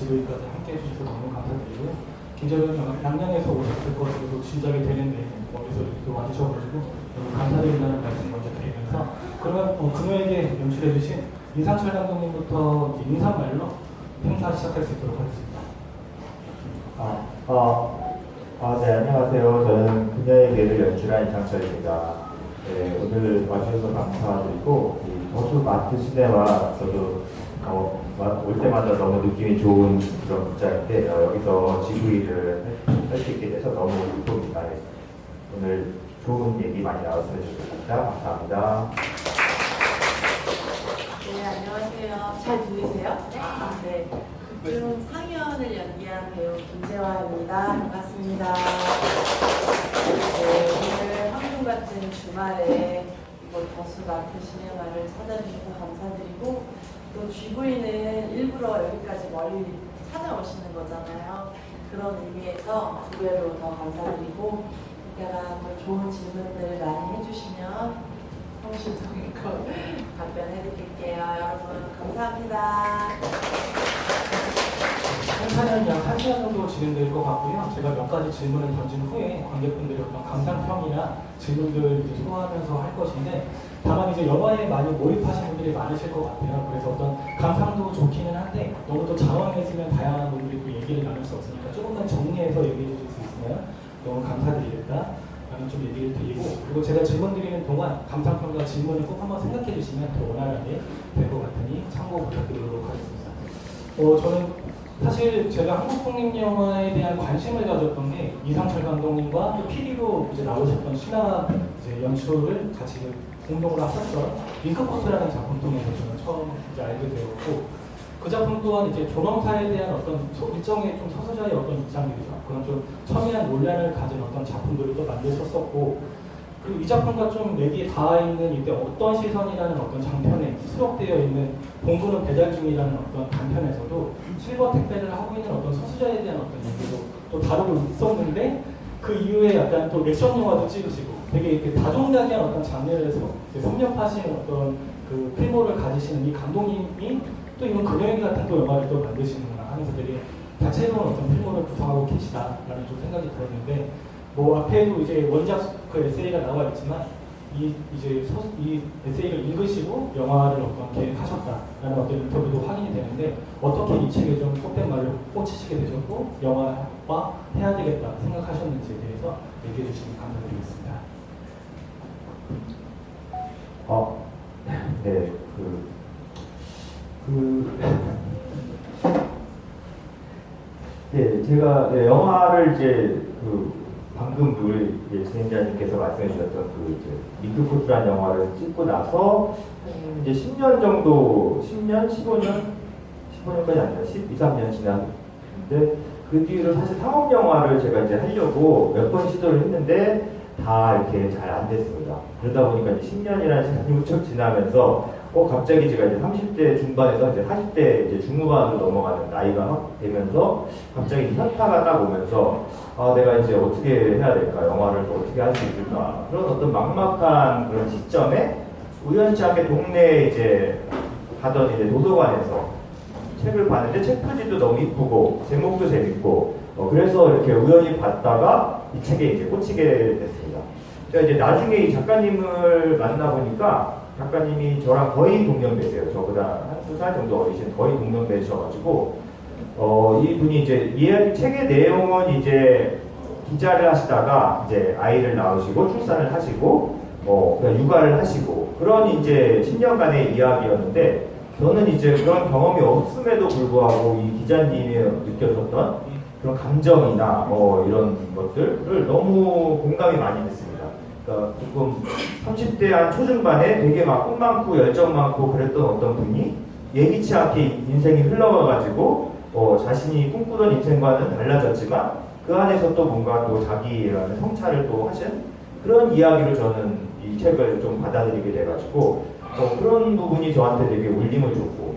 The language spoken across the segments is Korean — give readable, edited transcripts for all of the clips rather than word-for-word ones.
지금까지 함께 해주셔서 너무 감사드리고요. 김재현 양양에서 오셨을 것으로 짐작이 되는데 거기서 이렇게 와주셔가지고 너무 감사드린다는 말씀 먼저 드리면서 그러면 금요일에 연출해주신 이상철 감독님부터 인사말로 행사 시작할 수 있도록 하겠습니다. 네, 안녕하세요. 저는 그녀의 개를 연출한 이상철입니다. 네, 오늘 와주셔서 감사드리고, 버스 마트 시내와 저도 올 때마다 너무 느낌이 좋은 그런 극장인데, 여기서 GV를 할 수 있게 돼서 너무 기쁩니다. 네, 오늘 좋은 얘기 많이 나왔으면 좋겠습니다. 감사합니다. 네, 안녕하세요. 잘 들리세요? 네. 극중 상현을 연기한 배우 김재화입니다. 반갑습니다. 네, 오늘 황금 같은 주말에 이곳 버스마트 시네마를 찾아주셔서 감사드리고 또 GV는 일부러 여기까지 멀리 찾아오시는 거잖아요. 그런 의미에서 두 배로 더 감사드리고 이따가 또 좋은 질문들 많이 해주시면 성심성의껏 답변해드릴게요. 여러분 감사합니다. 행사는 약 1시간 정도 진행될 것 같고요. 제가 몇 가지 질문을 던진 후에 관객분들이 어떤 감상평이나 질문들 이제 소화하면서 할 것인데 다만 이제 영화에 많이 몰입하신 분들이 많으실 것 같아요. 그래서 어떤 감상도 좋기는 한데 너무 또 장황해지면 다양한 분들이 또 얘기를 나눌 수 없으니까 조금만 정리해서 얘기해 주실 수 있으면 너무 감사드리겠다. 라는 좀 얘기를 드리고 그리고 제가 질문 드리는 동안 감상평과 질문을 꼭 한번 생각해 주시면 더 원활하게 될 것 같으니 참고 부탁드리도록 하겠습니다. 저는 사실 제가 한국 독립 영화에 대한 관심을 가졌던 게 이상철 감독님과 또 PD로 이제 나오셨던 신화 이제 연출을 같이 공동으로 하셨던 링크코트라는 작품 통해서 저는 처음 이제 알게 되었고 그 작품 또한 이제 존엄사에 대한 어떤 일정의 좀 서사자의 어떤 입장들이죠. 그런 좀 첨예한 논란을 가진 어떤 작품들을 또 만드셨었고 그리고 이 작품과 좀 내기에 닿아 있는 이때 어떤 시선이라는 어떤 장편에 수록되어 있는 공부는 배달 중이라는 어떤 단편에서도 실버 택배를 하고 있는 어떤 소수자에 대한 어떤 얘기도 또 다루고 있었는데 그 이후에 약간 또 액션 영화도 찍으시고 되게 이렇게 다종다기한 어떤 장르에서 섭렵하신 어떤 그 필모를 가지시는 이 감독님이 또 이런 금요일 같은 또 영화를 또 만드시는구나 하면서 되게 다채로운 어떤 필모를 구성하고 계시다라는 좀 생각이 들었는데 뭐 앞에도 이제 원작 그 에세이가 나와 있지만 이 에세이를 읽으시고 영화를 어떤 계획하셨다라는 어떤 인터뷰도 확인이 되는데 어떻게 이 책에 좀 속된 말로 꽂히시게 되셨고 영화화 해야 되겠다 생각하셨는지에 대해서 얘기해 주시면 감사드리겠습니다. 네, 네, 제가 영화를 이제 방금 우리 진행자님께서 말씀해 주셨던 링크코트라는 영화를 찍고 나서 이제 10년 정도, 10년, 15년까지 아니라 12, 13년 지났는데 그 뒤로 사실 상업 영화를 제가 이제 하려고 몇 번 시도를 했는데 다 이렇게 잘 안 됐습니다. 그러다 보니까 이제 10년이라는 시간이 무척 지나면서 갑자기 제가 이제 30대 중반에서 이제 40대 이제 중후반으로 넘어가는 나이가 확 되면서 갑자기 현타가 딱 오면서 내가 이제 어떻게 해야 될까? 영화를 또 어떻게 할 수 있을까? 그런 어떤 막막한 그런 시점에 우연치 않게 동네에 이제 가던 이제 도서관에서 책을 봤는데 책 표지도 너무 이쁘고 제목도 재밌고 그래서 이렇게 우연히 봤다가 이 책에 이제 꽂히게 됐습니다. 제가 이제 나중에 이 작가님을 만나보니까 작가님이 저랑 거의 동년배세요. 저보다 한두 살 정도 어리신 거의 동년배셔가지고 이분이 이제 책의 내용은 이제 기자를 하시다가 이제 아이를 낳으시고 출산을 하시고 육아를 하시고 그런 이제 10년간의 이야기였는데 저는 이제 그런 경험이 없음에도 불구하고 이 기자님이 느껴졌던 그런 감정이나 이런 것들을 너무 공감이 많이 됐습니다. 그러니까 조금 30대 한 초중반에 되게 막 꿈 많고 열정 많고 그랬던 어떤 분이 예기치 않게 인생이 흘러가가지고 자신이 꿈꾸던 인생과는 달라졌지만 그 안에서 또 뭔가 또 자기라는 성찰을 또 하신 그런 이야기로 저는 이 책을 좀 받아들이게 돼가지고 그런 부분이 저한테 되게 울림을 줬고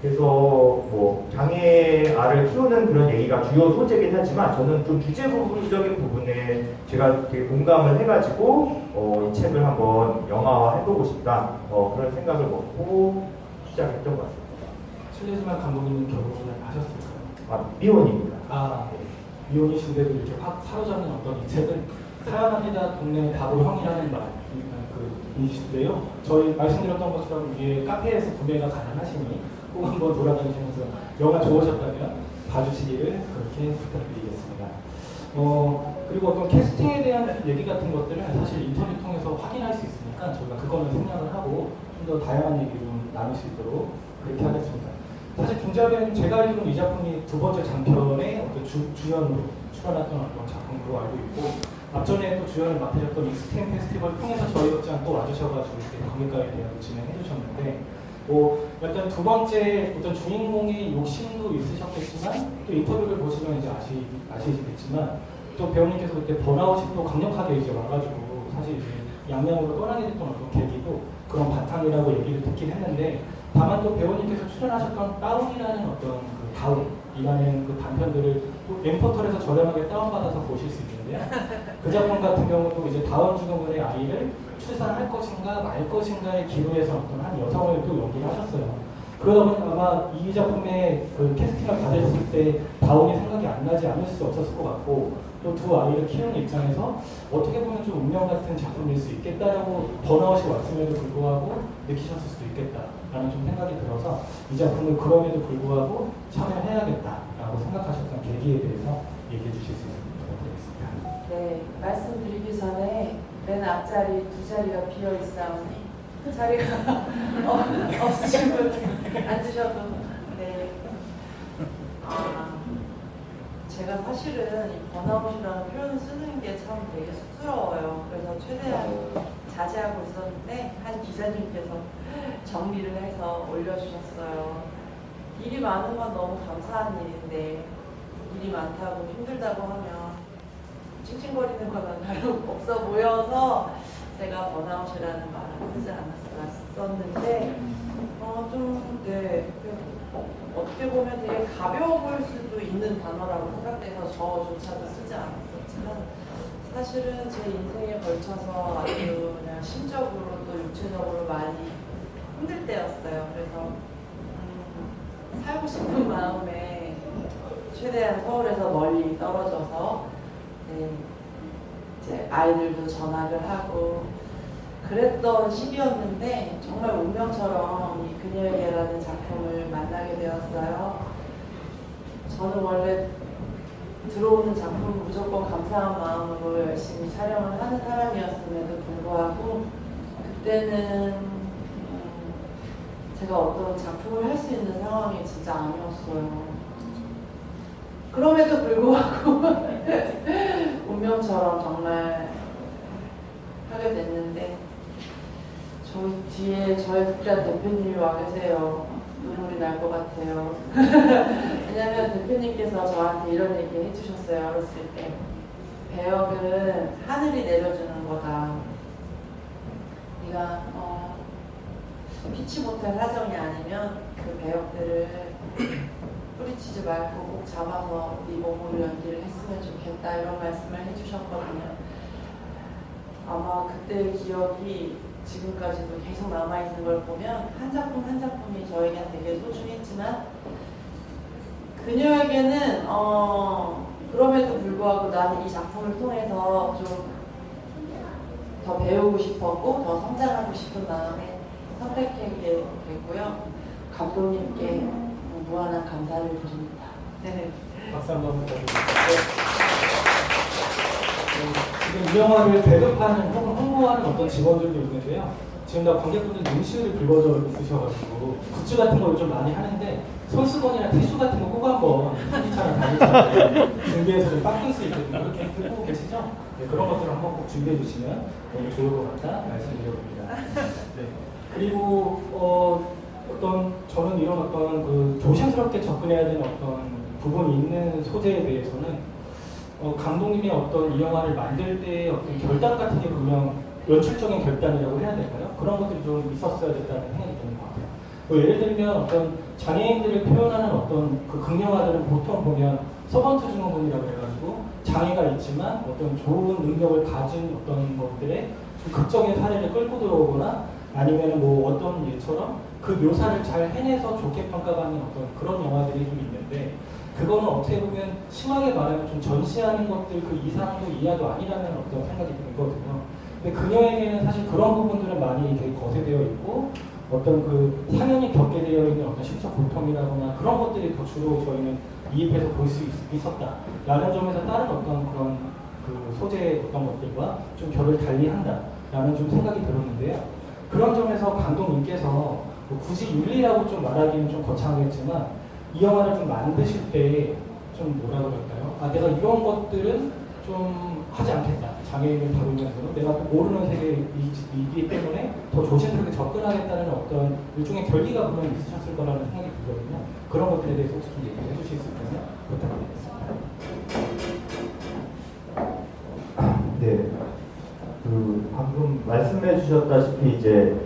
그래서 뭐 장애아를 키우는 그런 얘기가 주요 소재긴 하지만 저는 좀 주제 부분적인 부분에 제가 되게 공감을 해가지고 이 책을 한번 영화화 해보고 싶다 그런 생각을 먹고 시작했던 것 같습니다. 실례지만 감독님은 결혼을 하셨을까요? 미혼입니다. 미혼이신데도 이렇게 확 사로잡는 어떤 이 책은 사랑합니다 동네 바보 형이라는 말 이신데요. 저희 말씀드렸던 것처럼 이게 카페에서 구매가 가능하시니 꼭 한번 돌아다니시면서 영화 좋으셨다면 봐주시기를 그렇게 부탁드리겠습니다. 그리고 어떤 캐스팅에 대한 얘기 같은 것들은 사실 인터뷰 통해서 확인할 수 있으니까 저희가 그거는 생략을 하고 좀 더 다양한 얘기 좀 나눌 수 있도록 그렇게 하겠습니다. 사실 김자배는 제가 알기로는 이 작품이 두 번째 장편의 어떤 주연으로 출연했던 어떤 작품으로 알고 있고 앞전에 또 주연을 맡으셨던 익스트림 페스티벌 통해서 저희 극장 또 와주셔가지고 이렇게 관객과의 대화를 진행해 주셨는데 약간 두 번째 어떤 주인공의 욕심도 있으셨겠지만 또 인터뷰를 보시면 이제 아시겠지만 또 배우님께서 그때 번아웃이 또 강력하게 이제 와가지고 사실 이제 양양으로 떠나게 됐던 어떤 계기도 그런 바탕이라고 얘기를 듣긴 했는데 다만 또 배우님께서 출연하셨던 다운이라는 어떤 그 다운이라는 그 단편들을 또 엠포털에서 저렴하게 다운받아서 보실 수 있는데요. 그 작품 같은 경우도 이제 다운 증후군의 아이를 출산할 것인가 말 것인가의 기로에서 어떤 한 여성을 또 연기를 하셨어요. 그러다 보니 아마 이 작품의 그 캐스팅을 받으셨을 때 다운이 생각이 안 나지 않을 수 없었을 것 같고 또 두 아이를 키우는 입장에서 어떻게 보면 좀 운명 같은 작품일 수 있겠다라고 번아웃이 왔음에도 불구하고 느끼셨을 수도 있겠다라는 좀 생각이 들어서 이 작품을 그럼에도 불구하고 참여해야겠다라고 생각하셨던 계기에 대해서 얘기해 주실 수 있으면 부탁드리겠습니다. 네, 말씀드리기 전에 맨 앞자리 두 자리가 비어 있사오니 자리가 없으신 분 앉으셔도 네. 제가 사실은 이 번아웃이라는 표현을 쓰는 게 참 되게 쑥스러워요. 그래서 최대한 자제하고 있었는데 한 기자님께서 정리를 해서 올려주셨어요. 일이 많은 건 너무 감사한 일인데 일이 많다고 힘들다고 하면 찡찡거리는 거는 다름없어 보여서 제가 번아웃이라는 말을 쓰지 않았었는데 어떻게 보면 되게 가벼워 보일 수도 있는 단어라고 생각돼서 저조차도 쓰지 않았었지만 사실은 제 인생에 걸쳐서 아주 그냥 심적으로 또 육체적으로 많이 힘들 때였어요. 그래서 살고 싶은 마음에 최대한 서울에서 멀리 떨어져서 이제 아이들도 전학을 하고 그랬던 시기였는데 정말 운명처럼 이 그녀에게라는 작품을 만나게 되었어요. 저는 원래 들어오는 작품 무조건 감사한 마음으로 열심히 촬영을 하는 사람이었음에도 불구하고 그때는 제가 어떤 작품을 할 수 있는 상황이 진짜 아니었어요. 그럼에도 불구하고 운명처럼 정말 하게 됐는데 저 뒤에 저희 극장 대표님이 와 계세요. 눈물이 날 것 같아요. 왜냐면 대표님께서 저한테 이런 얘기 해주셨어요. 어렸을 때 배역은 하늘이 내려주는 거다. 네가 피치 못할 사정이 아니면 그 배역들을 뿌리치지 말고 꼭 잡아서 네 몸으로 연기를 했으면 좋겠다 이런 말씀을 해주셨거든요. 아마 그때의 기억이 지금까지도 계속 남아있는 걸 보면 한 작품 한 작품이 저에게 되게 소중했지만 그녀에게는 그럼에도 불구하고 나는 이 작품을 통해서 좀 더 배우고 싶었고 더 성장하고 싶은 마음에 선택하게 됐고요. 감독님께 무한한 감사를 드립니다. 네. 박수 한번 부탁드립니다. 지금 이 영화를 배급하는 혹은 홍보하는 어떤 직원들도 있는데요. 지금 다 관객분들 눈시울이 붉어져 있으셔가지고 굿즈 같은 걸 좀 많이 하는데 손수건이나 티슈 같은 거 꼭 한번 한기차나 다니시면 준비해서 좀 닦을 수 있거든요. 이렇게 듣고 계시죠? 네, 그런 것들을 한번 꼭 준비해 주시면 너무 좋을 것 같다 말씀드려봅니다. 네. 그리고 저는 이런 어떤 그 조심스럽게 접근해야 되는 어떤 부분이 있는 소재에 대해서는 감독님의 어떤 이 영화를 만들 때의 어떤 결단 같은 게 분명 연출적인 결단이라고 해야 될까요? 그런 것들이 좀 있었어야 됐다는 생각이 드는 것 같아요. 예를 들면 어떤 장애인들을 표현하는 어떤 그 극영화들은 보통 보면 서번트 증후군이라고 해가지고 장애가 있지만 어떤 좋은 능력을 가진 어떤 것들의 좀 극적인 사례를 끌고 들어오거나 아니면 뭐 어떤 예처럼 그 묘사를 잘 해내서 좋게 평가받는 어떤 그런 영화들이 좀 있는데 그거는 어떻게 보면 심하게 말하면 좀 전시하는 것들 그 이상도 이하도 아니라는 어떤 생각이 들거든요. 근데 그녀에게는 사실 그런 부분들은 많이 되게 거세되어 있고 어떤 그 사연이 겪게 되어 있는 어떤 심적 고통이라거나 그런 것들이 더 주로 저희는 이입해서 볼 수 있었다라는 점에서 다른 어떤 그런 그 소재의 어떤 것들과 좀 결을 달리한다라는 좀 생각이 들었는데요. 그런 점에서 감독님께서 뭐 굳이 윤리라고 좀 말하기는 좀 거창하겠지만 이 영화를 좀 만드실 때 좀 뭐라 그럴까요? 아 내가 이런 것들은 좀 하지 않겠다. 장애인을 다루면서는 내가 또 모르는 세계이기 때문에 더 조심스럽게 접근하겠다는 어떤 일종의 결기가 분명히 있으셨을 거라는 생각이 들거든요. 그런 것들에 대해서 혹시 좀 얘기해 주실 수 있다면 부탁드리겠습니다. 네. 그 방금 말씀해 주셨다시피 이제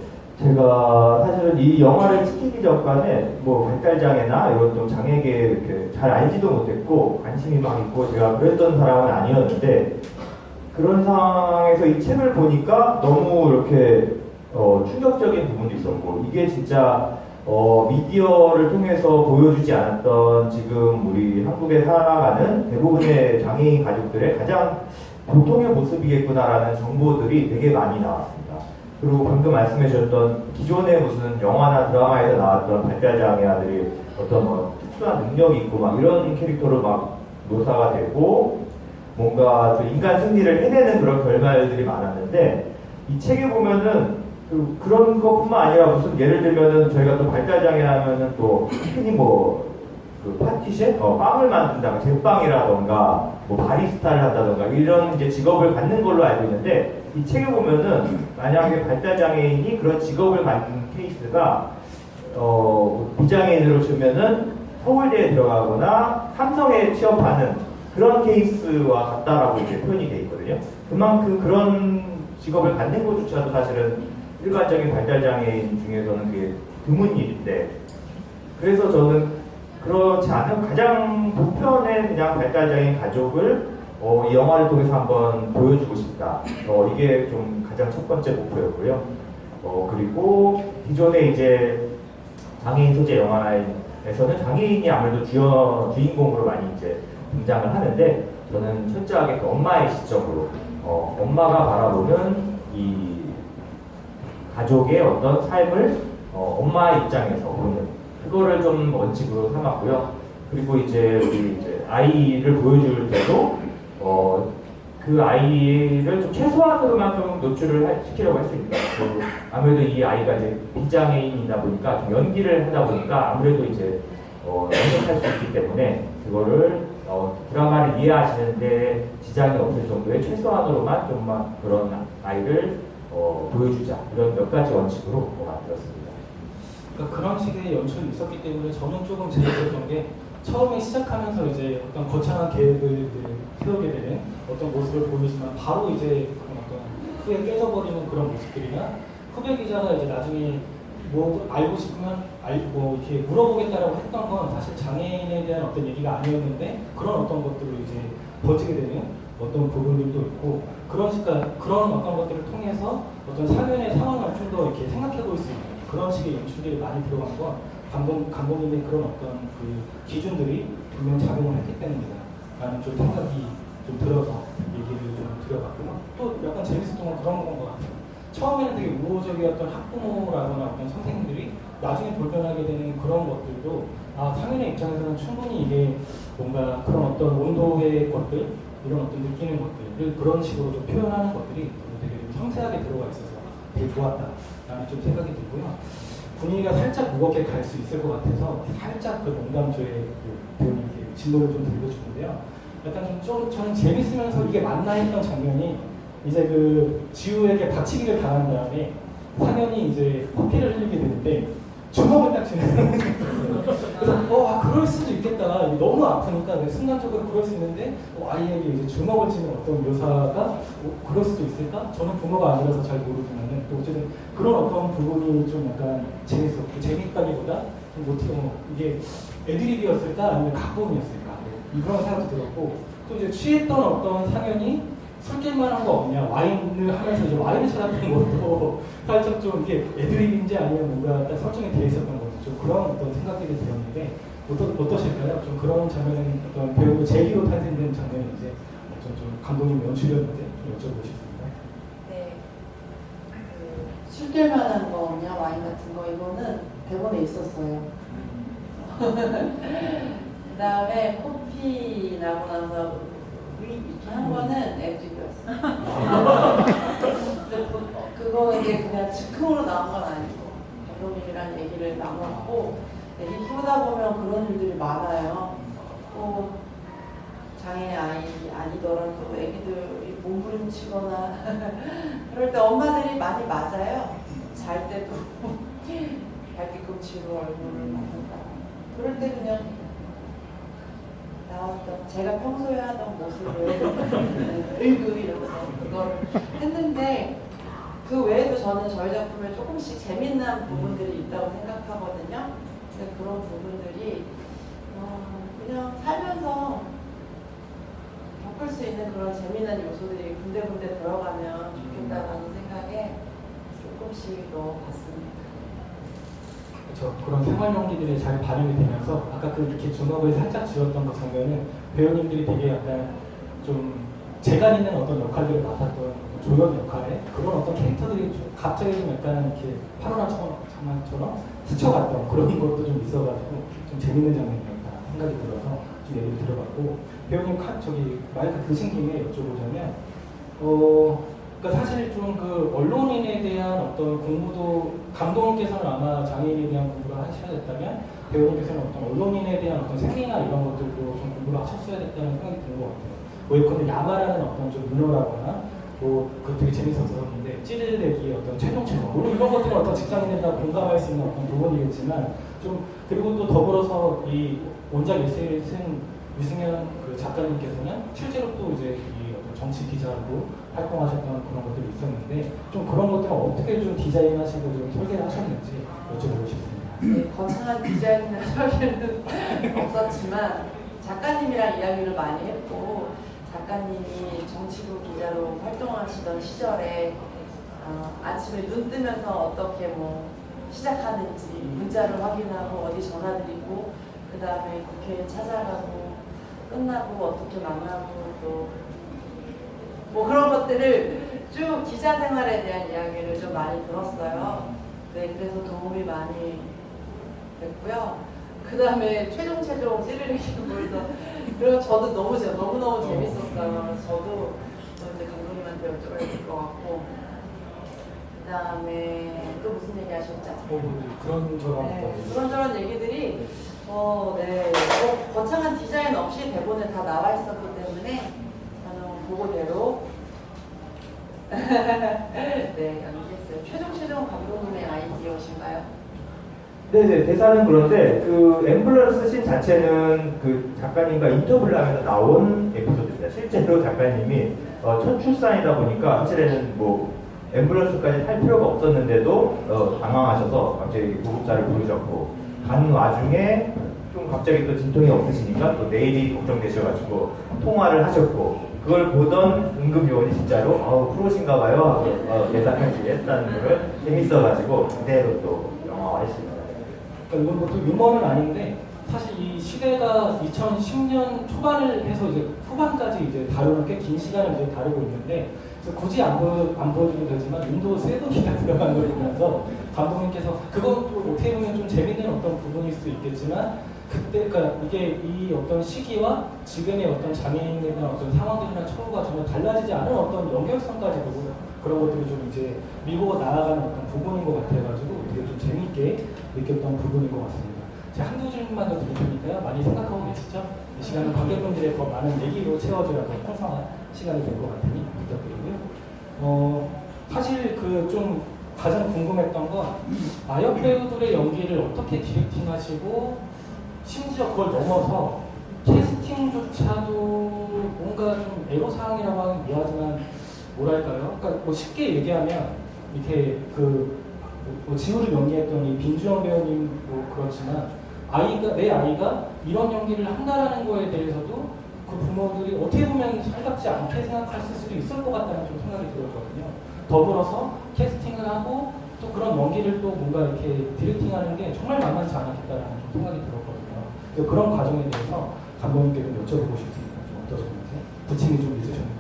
제가 사실은 이 영화를 찍히기 전까지 뭐 발달장애나 이런 좀 장애계에 이렇게 잘 알지도 못했고 관심이 막 있고 제가 그랬던 사람은 아니었는데 그런 상황에서 이 책을 보니까 너무 이렇게 충격적인 부분도 있었고 이게 진짜 미디어를 통해서 보여주지 않았던 지금 우리 한국에 살아가는 대부분의 장애인 가족들의 가장 보통의 모습이겠구나라는 정보들이 되게 많이 나왔습니다. 그리고 방금 말씀해 주셨던 기존의 무슨 영화나 드라마에서 나왔던 발달장애아들이 어떤 뭐 특수한 능력이 있고 막 이런 캐릭터로 막 묘사가 되고 뭔가 좀 인간 승리를 해내는 그런 결말들이 많았는데 이 책에 보면은 그런 것뿐만 아니라 무슨 예를 들면은 저희가 또 발달장애 하면은 또 흔히 뭐 그 파티셰? 빵을 만든다든가 제빵이라던가 뭐 바리스타를 한다던가 이런 이제 직업을 갖는 걸로 알고 있는데 이 책에 보면은 만약에 발달장애인이 그런 직업을 갖는 케이스가 비장애인으로 치면은 서울대에 들어가거나 삼성에 취업하는 그런 케이스와 같다라고 이제 표현이 돼 있거든요. 그만큼 그런 직업을 갖는 것조차도 사실은 일반적인 발달장애인 중에서는 그게 드문 일인데 그래서 저는 그렇지 않은 가장 보편의 그냥 발달장애인 가족을 이 영화를 통해서 한번 보여주고 싶다. 이게 좀 가장 첫 번째 목표였고요. 그리고 기존에 이제 장애인 소재 영화에서는 장애인이 아무래도 주인공으로 많이 이제 등장을 하는데 저는 철저하게 그 엄마의 시점으로 엄마가 바라보는 이 가족의 어떤 삶을 엄마의 입장에서 보는 그거를 좀 원칙으로 삼았고요. 그리고 이제 우리 이제 아이를 보여줄 때도 그 아이를 좀 최소한으로만 좀 노출을 시키려고 했습니다. 아무래도 이 아이가 이제 비장애인이다 보니까 좀 연기를 하다 보니까 아무래도 이제 연습할 수 있기 때문에 그거를 드라마를 이해하시는데 지장이 없을 정도의 최소한으로만 좀만 그런 아이를 보여주자 이런 몇 가지 원칙으로 만들었습니다. 그러니까 그런 식의 연출이 있었기 때문에 저는 조금 재밌었던 게 처음에 시작하면서 이제 어떤 거창한 계획을 세우게 되는 어떤 모습을 보이지만 바로 이제 그런 어떤 후에 깨져버리는 그런 모습들이나 후배 기자가 이제 나중에 뭐 알고 싶으면 뭐 이렇게 물어보겠다라고 했던 건 사실 장애인에 대한 어떤 얘기가 아니었는데 그런 어떤 것들을 이제 번지게 되는 어떤 부분들도 있고 그런 어떤 것들을 통해서 어떤 사연의 상황을 좀 더 이렇게 생각해 볼 수 있는 그런 식의 연출들이 많이 들어간 건 감독님의 그런 어떤 그 기준들이 분명 작용을 했기 때문이다라는 좀 생각이 좀 들어서 얘기를 좀 드려봤고요. 또 약간 재밌었던 건 그런 건 것 같아요. 처음에는 되게 우호적이었던 학부모라거나 어떤 선생님들이 나중에 불편하게 되는 그런 것들도 상인의 입장에서는 충분히 이게 뭔가 그런 어떤 온도의 것들 이런 어떤 느끼는 것들을 그런 식으로 좀 표현하는 것들이 되게 좀 상세하게 들어가 있어서 되게 좋았다라는 좀 생각이 들고요. 분위기가 살짝 무겁게 갈 수 있을 것 같아서 살짝 그 농담조의 그 이렇게 진도를 좀 들려주는데요. 약간 좀 저는 재밌으면서 이게 맞나 했던 장면이 이제 그 지우에게 박치기를 당한 다음에 상현이 이제 커피를 흘리게 되는데 주먹을 딱 쥐는 그래서 그럴 수도 있겠다. 너무 아프니까 순간적으로 그럴 수 있는데 아이에게 이제 주먹을 쥐는 어떤 묘사가 그럴 수도 있을까? 저는 부모가 아니라서 잘 모르지만은 또 어쨌든 그런 어떤 부분이 좀 약간 재밌었고 재밌다기보다 좀 이게 애드립이었을까 아니면 각본이었을까 이런 생각도 들었고 또 이제 취했던 어떤 상현이 술길만 한 거 없냐 와인을 하면서 이제 와인을 찾았던 것도 살짝 좀 이게 애드립인지 아니면 뭔가 딱 설정이 되어 있었던 것도 좀 그런 어떤 생각들이 들었는데 어떠실까요? 좀 그런 장면은 어떤 배우 재기로 탄생된 장면이 이제 좀 감독님 연출이었는데 좀 여쭤보고 싶습니다. 네. 술될 만한 거냐 와인 같은 거 이거는 대본에 있었어요. 그 다음에 코피 나고 나서 이렇게 한 거는 앱집이었어요. 그거 이게 그냥 즉흥으로 나온 건 아니고 감독님이랑 얘기를 나눴고 얘기 키우다 보면 그런 일들이 많아요. 또 장애 아니더라도 애기들이 몸부림치거나 그럴 때 엄마들이 많이 맞아요. 잘 때도 발뒤꿈치로 얼굴을 맞는다. 그럴 때 그냥 나왔던 제가 평소에 하던 모습을 으이그 이러면서 그걸 했는데 그 외에도 저는 저희 작품에 조금씩 재미난 부분들이 있다고 생각하거든요. 근데 그런 부분들이 그냥 살면서 겪을 수 있는 그런 재미난 요소들이 군데군데 들어가면 좋겠다라는 생각에 조금씩 넣어봤습니다. 그렇죠. 그런 생활 연기들이 잘 반영이 되면서 아까 그 이렇게 주먹을 살짝 쥐었던 그 장면은 배우님들이 되게 약간 좀 재간 있는 어떤 역할들을 맡았던 조연 역할에 그런 어떤 캐릭터들이 좀 갑자기 좀 약간 이렇게 파노라마처럼 스쳐갔던 그런 것도 좀 있어가지고 좀 재밌는 장면이었다 생각이 들어서 좀 얘기를 들어봤고 배우님 저기 마이크 드신 김에 여쭤보자면 그러니까 사실 좀 그 언론인에 대한 어떤 공부도 감독님께서는 아마 장애인에 대한 공부를 하셔야 됐다면 배우님께서는 어떤 언론인에 대한 어떤 생리나 이런 것들도 좀 공부를 하셨어야 됐다는 생각이 드는 것 같아요. 예컨대 야마라는 어떤 좀 문어라거나 그 되게 재밌었었는데 찌르레기의 어떤 최종 물론 이런 것들은 어떤 직장인들과 공감할 수 있는 어떤 부분이겠지만 좀 그리고 또 더불어서 이 원작 에세이를 쓴 유승현 그 작가님께서는 실제로 또 이제 이 어떤 정치 기자로 활동하셨던 그런 것들이 있었는데 좀 그런 것들은 어떻게 좀 디자인하시고 좀 설계를 하셨는지 여쭤보고 싶습니다. 네, 거창한 디자인이나 설계는 없었지만 작가님이랑 이야기를 많이 했고 작가님이 정치부 기자로 활동하시던 시절에 아침에 눈 뜨면서 어떻게 뭐 시작하는지 문자를 확인하고 어디 전화드리고 그 다음에 국회에 찾아가고 끝나고 어떻게 만나고 또 뭐 그런 것들을 쭉 기자 생활에 대한 이야기를 좀 많이 들었어요. 네, 그래서 도움이 많이 됐고요. 그 다음에 최종 찌르레기 물도 그리고 저도 너무너무 재밌었어요. 저도 이제 감독님한테 여쭤봐야 될 것 같고 그 다음에 또 무슨 얘기 하셨죠? 그런저런 네, 그런저런 얘기들이 거창한 디자인 없이 대본에 다 나와 있었기 때문에 저는 그거대로 네, 연기했어요. 최종 감독님의 아이디어신가요? 네네, 대사는 그런데 그 앰뷸런스 씬 자체는 그 작가님과 인터뷰를 하면서 나온 에피소드입니다. 실제로 작가님이 첫 출산이다 보니까 사실에는 뭐 앰뷸런스까지 탈 필요가 없었는데도 당황하셔서 갑자기 구급차를 부르셨고 가는 와중에 좀 갑자기 또 진통이 없으시니까 또 내일이 걱정되셔가지고 통화를 하셨고 그걸 보던 응급요원이 진짜로 프로신가 봐요 하고 예상하지 했다는 거를 재밌어가지고 그대로 또 영화화했습니다. 그러니까 이건 보통 유머는 아닌데 사실 이 시대가 2010년 초반을 해서 이제 후반까지 이제 다루는 꽤 긴 시간을 이제 다루고 있는데 그래서 굳이 안 보여드려도 되지만 윈도우 7이 다 들어간 걸 보면서 감독님께서 그건 또 어떻게 보면 좀 재밌는 어떤 부분일 수 있겠지만 그때 그러니까 이게 이 어떤 시기와 지금의 어떤 장애인에 대한 어떤 상황들이나 처우가 전혀 달라지지 않은 어떤 연결성까지 보고 그런 것들이 좀 이제 밀고 나아가는 어떤 부분인 것 같아가지고 되게 좀 재미있게 느꼈던 부분인 것 같습니다. 제가 한두 줄만 더 드릴 테니까요. 많이 생각하고 계시죠? 이 시간은 관객분들의 더 많은 얘기로 채워줘야 더 풍성한 시간이 될 것 같으니 부탁드리고요. 사실 그 좀 가장 궁금했던 건 아역 배우들의 연기를 어떻게 디렉팅하시고 심지어 그걸 넘어서 캐스팅조차도 뭔가 좀 애로사항이라고 하긴 미안하지만 뭐랄까요? 그러니까 뭐 쉽게 얘기하면 이렇게 뭐 지우를 연기했던 이 빈주영 배우님 뭐 그렇지만 내 아이가 이런 연기를 한다라는 거에 대해서도 그 부모들이 어떻게 보면 살갑지 않게 생각했을 수도 있을 것 같다는 좀 생각이 들었거든요. 더불어서 캐스팅을 하고 또 그런 연기를 또 뭔가 이렇게 디렉팅하는 게 정말 만만치 않았겠다라는 좀 생각이 들었거든요. 그래서 그런 과정에 대해서 감독님께 좀 여쭤보고 싶습니다. 좀 어떠셨는지, 부침이 좀 있으셨는지.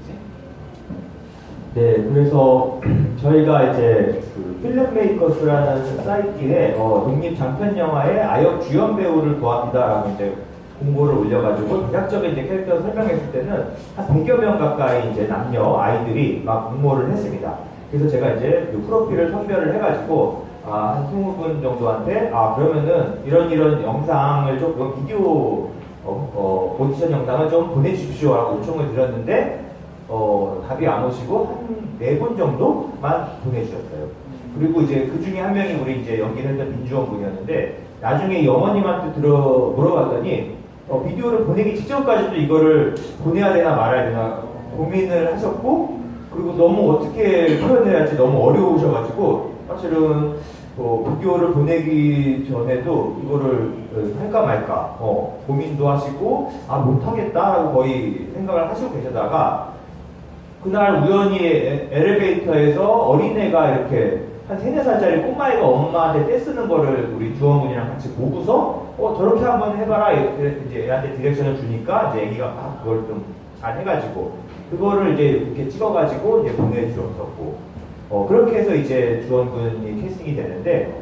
네, 그래서 저희가 이제 그 필름메이커스라는 사이트에 독립 장편 영화의 아역 주연 배우를 구합니다라고 이제 공고를 올려가지고 대략적인 이제 캐릭터 설명했을 때는 한 100여 명 가까이 이제 남녀 아이들이 막 응모를 했습니다. 그래서 제가 이제 그 프로필을 선별을 해가지고 한 20분 정도한테 그러면은 이런 영상을 조금 비디오 오디션 영상을 좀 보내주십시오라고 요청을 드렸는데 답이 안 오시고 한 4분 정도만 보내주셨어요. 그리고 이제 그 중에 한 명이 우리 이제 연기를 했던 민주원 군이었는데 나중에 이 어머님한테 물어봤더니 비디오를 보내기 직전까지도 이거를 보내야 되나 말아야 되나 고민을 하셨고 그리고 너무 어떻게 표현해야 할지 너무 어려우셔가지고 사실은 비디오를 보내기 전에도 이거를 할까 말까 고민도 하시고 못하겠다라고 거의 생각을 하시고 계시다가 그날 우연히 엘리베이터에서 어린애가 이렇게 한 3, 4살짜리 꼬마애가 엄마한테 떼쓰는 거를 우리 주원군이랑 같이 보고서 저렇게 한번 해봐라 이제 애한테 디렉션을 주니까 이제 애기가 막 그걸 좀 잘 해가지고 그거를 이제 이렇게 찍어가지고 이제 보내주었었고 그렇게 해서 이제 주원군이 캐스팅이 되는데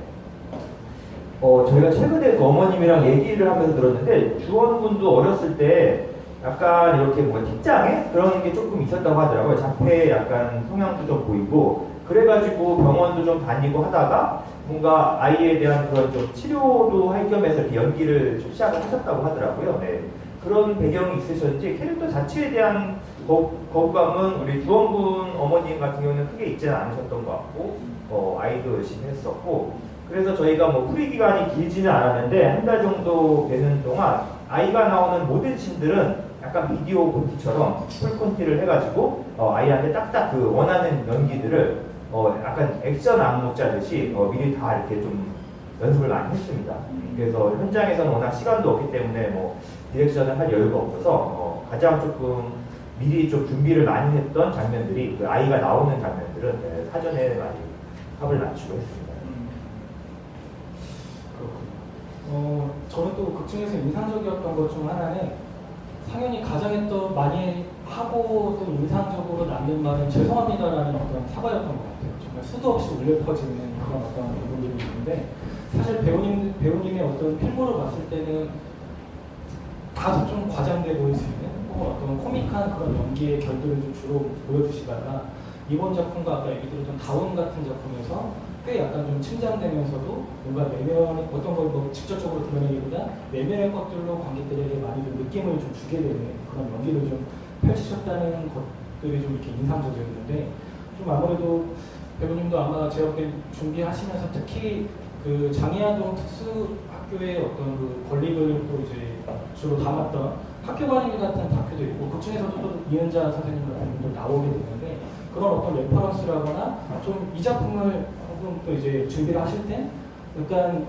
저희가 최근에 그 어머님이랑 얘기를 하면서 들었는데 주원군도 어렸을 때 약간 이렇게 뭔가 팀장에 그런 게 조금 있었다고 하더라고요. 자폐 약간 성향도 좀 보이고 그래가지고 병원도 좀 다니고 하다가 뭔가 아이에 대한 그런 좀 치료도 할 겸해서 이렇게 연기를 좀 시작을 하셨다고 하더라고요. 네. 그런 배경이 있으셨는지 캐릭터 자체에 대한 거부감은 우리 주원군 어머님 같은 경우는 크게 있지는 않으셨던 것 같고 아이도 열심히 했었고 그래서 저희가 뭐 프리 기간이 길지는 않았는데 한 달 정도 되는 동안 아이가 나오는 모든 씬들은 약간 비디오 콘티처럼 풀 콘티를 해가지고 아이한테 딱딱 그 원하는 연기들을 약간 액션 안무 짜듯이 미리 다 이렇게 좀 연습을 많이 했습니다. 그래서 현장에서는 워낙 시간도 없기 때문에 뭐 디렉션을 할 여유가 없어서 가장 조금 미리 좀 준비를 많이 했던 장면들이 그 아이가 나오는 장면들은 사전에 많이 합을 맞추고 했습니다. 그렇군요. 저는 또 극 중에서 인상적이었던 것 중 하나는 상현이 가장 많이 하고 또 인상적으로 남는 말은 죄송합니다라는 어떤 사과였던 것 같아요. 정말 수도 없이 울려 퍼지는 그런 어떤 부분들이 있는데 사실 배우님의 어떤 필모를 봤을 때는 다소 좀 과장돼 보일 수 있는 혹은 어떤 코믹한 그런 연기의 결들을 좀 주로 보여주시다가 이번 작품과 아까 얘기 들었던 다운 같은 작품에서 꽤 약간 좀 침잠되면서도 뭔가 내면 어떤 걸 뭐 직접적으로 드러내기보다 내면의 것들로 관객들에게 많이 좀 느낌을 좀 주게 되는 그런 연기를 좀 펼치셨다는 것들이 좀 이렇게 인상적이었는데 좀 아무래도 배우님도 아마 제가 볼 때 준비하시면서 특히 그 장애아동 특수학교의 어떤 그 권리를 또 이제 주로 담았던 학교관일 같은 다큐도 있고 그 중에서도 또 이은자 선생님 같은 분도 나오게 되는데 그런 어떤 레퍼런스라거나 좀 이 작품을 혹은 또 이제 준비를 하실 때 약간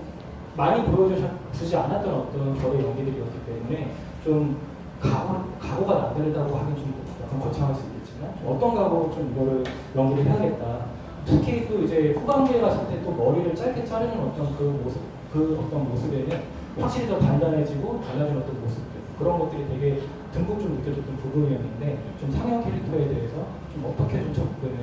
많이 보여주지 않았던 어떤 저의 연기들이었기 때문에 좀 각오가 남다르다고 하긴 좀 약간 거창할 수 있겠지만 어떤 각오로 좀 이거를 연기를 해야겠다. 특히 또 이제 후반기에 갔을 때 또 머리를 짧게 자르는 어떤 그 어떤 모습에는 확실히 더 단단해지고 달라진 어떤 모습들 그런 것들이 되게 듬뿍 좀 느껴졌던 부분이었는데 좀 상영 캐릭터에 대해서 좀 어떻게 좀 접근을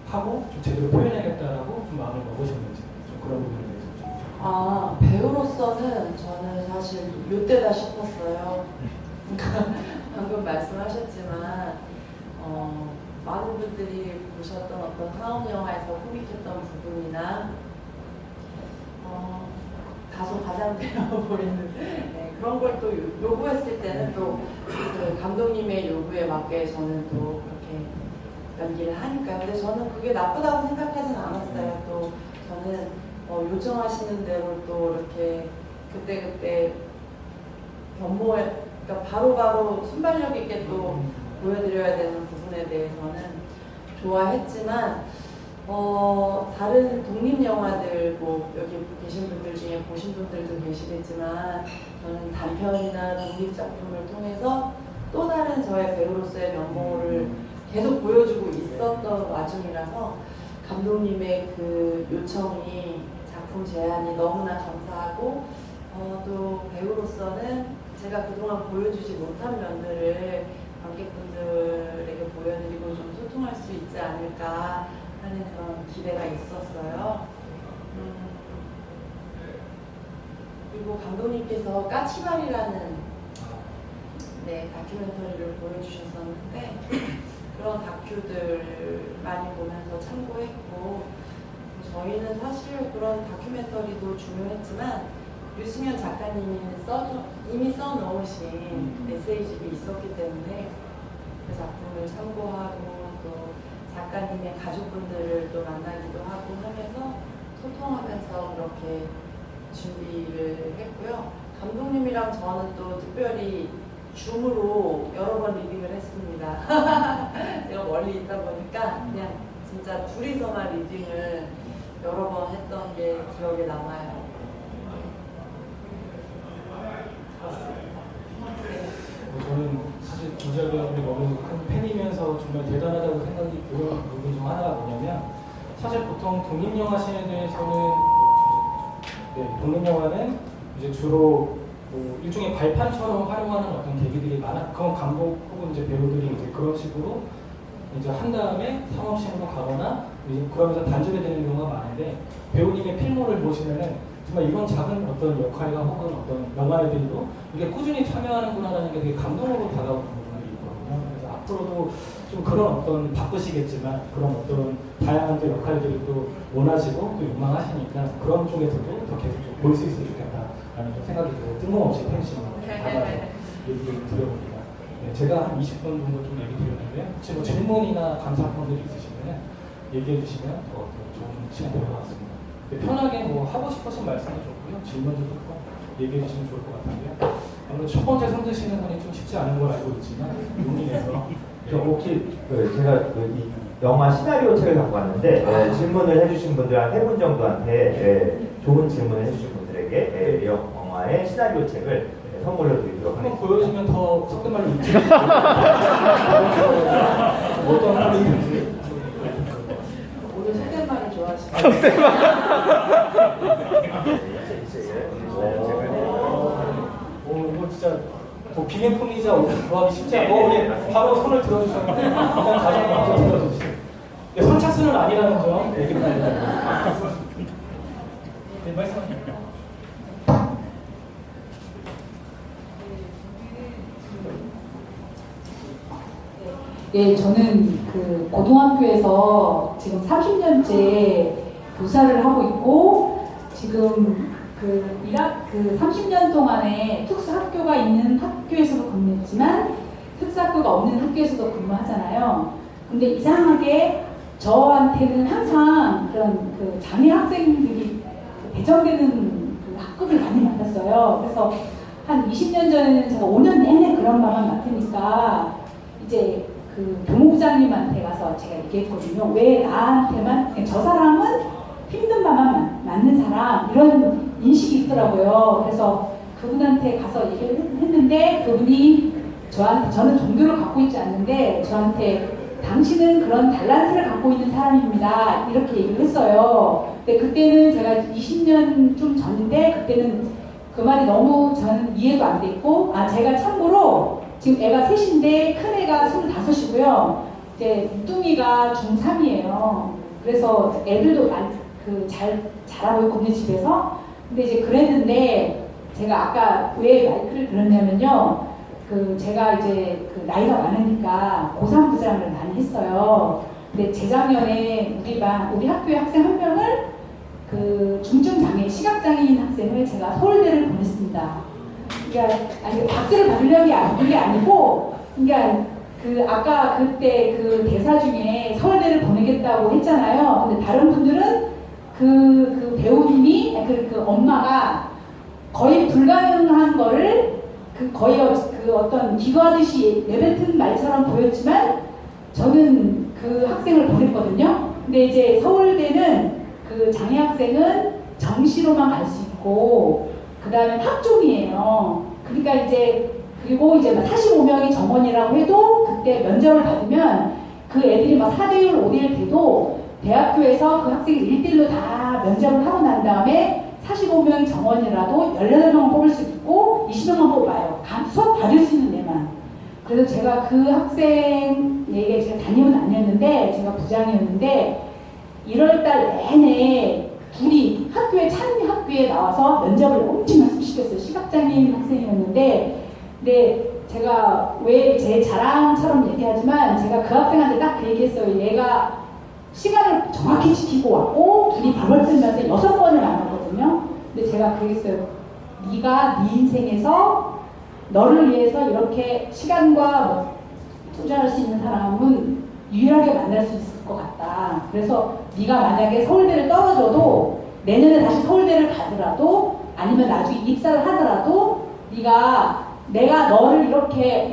하고 좀 제대로 표현해야겠다라고 좀 마음을 먹으셨는지 좀 그런 부분에 대해서 좀. 배우로서는 저는 사실 요때다 싶었어요. 그러니까 방금 말씀하셨지만 많은 분들이 보셨던 어떤 상업 영화에서 코믹했던 부분이나 다소 과장되어 보이는 그런 걸 또 요구했을 때는 또 그 감독님의 요구에 맞게 저는 또 그렇게 연기를 하니까요. 근데 저는 그게 나쁘다고 생각하진 않았어요. 또 저는 요청하시는 대로 또 이렇게 그때그때 변모에 그러니까 바로바로 순발력 있게 또 보여드려야 되는 부분에 대해서는 좋아했지만 다른 독립 영화들 뭐 여기 계신 분들 중에 보신 분들도 계시겠지만 저는 단편이나 독립 작품을 통해서 또 다른 저의 배우로서의 면모를 계속 보여주고 있었던 와중이라서 감독님의 그 요청이 작품 제안이 너무나 감사하고 또 배우로서는 제가 그동안 보여주지 못한 면들을 관객분들에게 보여드리고 좀 소통할 수 있지 않을까 하는 그런 기대가 있었어요. 그리고 감독님께서 까치발이라는 다큐멘터리를 보여주셨었는데 그런 다큐들 많이 보면서 참고했고, 저희는 사실 그런 다큐멘터리도 중요했지만 유승현 작가님이 이미 써놓으신 메시지집이 있었기 때문에 그 작품을 참고하고 또 작가님의 가족분들을 또 만나기도 하고 하면서 소통하면서 그렇게 준비를 했고요. 감독님이랑 저는 또 특별히 줌으로 여러 번 리딩을 했습니다. 제가 멀리 있다 보니까 그냥 진짜 둘이서만 리딩을 여러 번 했던 게 기억에 남아요. 저는 사실 김지아 배우님이 너무 큰 팬이면서 정말 대단하다고 생각이 드는 부분 중 하나가 뭐냐면, 사실 보통 독립영화 시대에서는 독립영화는 이제 주로 뭐 일종의 발판처럼 활용하는 어떤 계기들이 많아. 그건 감독 혹은 이제 배우들이 이제 그런 식으로 이제 한 다음에 상업신으로 가거나 이제 그러면서 단절이 되는 경우가 많은데, 배우님의 필모를 보시면은 정말 이런 작은 어떤 역할이나 혹은 어떤 영화에도 이게 꾸준히 참여하는구나라는 게 되게 감동으로 다가오는 부분이 있거든요. 그래서 앞으로도 좀 그런 어떤 바쁘시겠지만 그런 어떤 다양한 또 역할들을 또 원하시고 또 욕망하시니까 그런 쪽에서도 더 계속 좀 볼 수 있으면 좋겠다라는 좀 생각이 들어요. 뜬금없이 팬심을 받아서 얘기를 드려봅니다. 제가 한 20분 정도 좀 얘기 드렸는데 혹시 뭐 질문이나 감사평들이 있으시면 얘기해 주시면 더 좋은 시간 될 것 같습니다. 편하게 뭐 하고 싶으신 말씀도 좋고요. 질문도 좋고 얘기해 주시면 좋을 것 같은데요. 아무래도 첫 번째 손 드시는 분이 좀 쉽지 않은 걸 알고 있지만 용기 내서 혹시 제가 이 영화 시나리오 책을 갖고 왔는데 질문을 해주신 분들 한 3분 정도한테 좋은 질문을 해주신 분들에게 영화의 시나리오 책을 선물로 드리도록 한번 하겠습니다. 보여주면 더 속된 말로 읽지. 어떤 말인지. 오늘 속된 말을 좋아하시네요. 이거 진짜 뭐 비행품이자 구하기 쉽지 않고 우리 바로 손을 들어주셨는데 일단 가장 먼저 들어주시죠. 선착순은 아니라는 점 얘기 부탁드립니다. 네, 말씀하세요. 예, 저는 그 고등학교에서 지금 30년째 교사를 하고 있고, 지금 그 30년 동안에 특수학교가 있는 학교에서도 근무했지만 특수학교가 없는 학교에서도 근무하잖아요. 근데 이상하게 저한테는 항상 그런 그 장애 학생들이 배정되는 그 학급을 많이 맡았어요. 그래서 한 20년 전에는 제가 5년 내내 그런 말만 맡으니까 이제 그 교무부장님한테 가서 제가 얘기했거든요. 왜 나한테만, 저 사람은 힘든 바만 맞는 사람, 이런 인식이 있더라고요. 그래서 그분한테 가서 얘기를 했는데 그분이 저는 종교를 갖고 있지 않는데 저한테 당신은 그런 달란트를 갖고 있는 사람입니다, 이렇게 얘기를 했어요. 근데 그때는 제가 20년 좀 전인데 그때는 그 말이 너무 저는 이해도 안 됐고, 제가 참고로 지금 애가 셋인데 큰 애가 25이고요. 이제 뚱이가 중3이에요. 그래서 애들도 잘 자라고 있거든요, 집에서. 근데 이제 그랬는데 제가 아까 왜 마이크를 들었냐면요. 제가 이제 나이가 많으니까 고3 부장을 많이 했어요. 근데 재작년에 우리 학교의 학생 한 명을 중증장애, 시각장애인 학생을 제가 서울대를 보냈습니다. 그러니까 박수를 받으려는 게 아니고, 그러니까 아까 그때 그 대사 중에 서울대를 보내겠다고 했잖아요. 근데 다른 분들은 그 배우님이 그 엄마가 거의 불가능한 거를 거의 어떤 기도하듯이 내뱉은 말처럼 보였지만 저는 그 학생을 보냈거든요. 근데 이제 서울대는 그 장애 학생은 정시로만 갈 수 있고 그 다음에 학종이에요. 그러니까 그리고 이제 45명이 정원이라고 해도 그때 면접을 받으면 그 애들이 4대1, 5대1 돼도 대학교에서 그 학생이 1대1로 다 면접을 하고 난 다음에 45명 정원이라도 18명 뽑을 수 있고 20명만 뽑아요. 수업 받을 수 있는 애만. 그래서 제가 그 학생에게 제가 담임은 아니었는데 제가 부장이었는데 1월달 내내 둘이 찬 학교에 나와서 면접을 엄청 연습시켰어요. 시각장애인 학생이었는데 근데 제가 왜 제 자랑처럼 얘기하지만 제가 그 학생한테 딱 그 얘기했어요. 얘가 시간을 정확히 지키고 왔고 둘이 밥을 쓰면서 6번을 만났거든요. 근데 제가 그랬어요. 네가 네 인생에서 너를 위해서 이렇게 시간과 뭐 투자할 수 있는 사람은 유일하게 만날 수 있을 것 같다. 그래서 네가 만약에 서울대를 떨어져도 내년에 다시 서울대를 가더라도 아니면 나중에 입사를 하더라도 내가 너를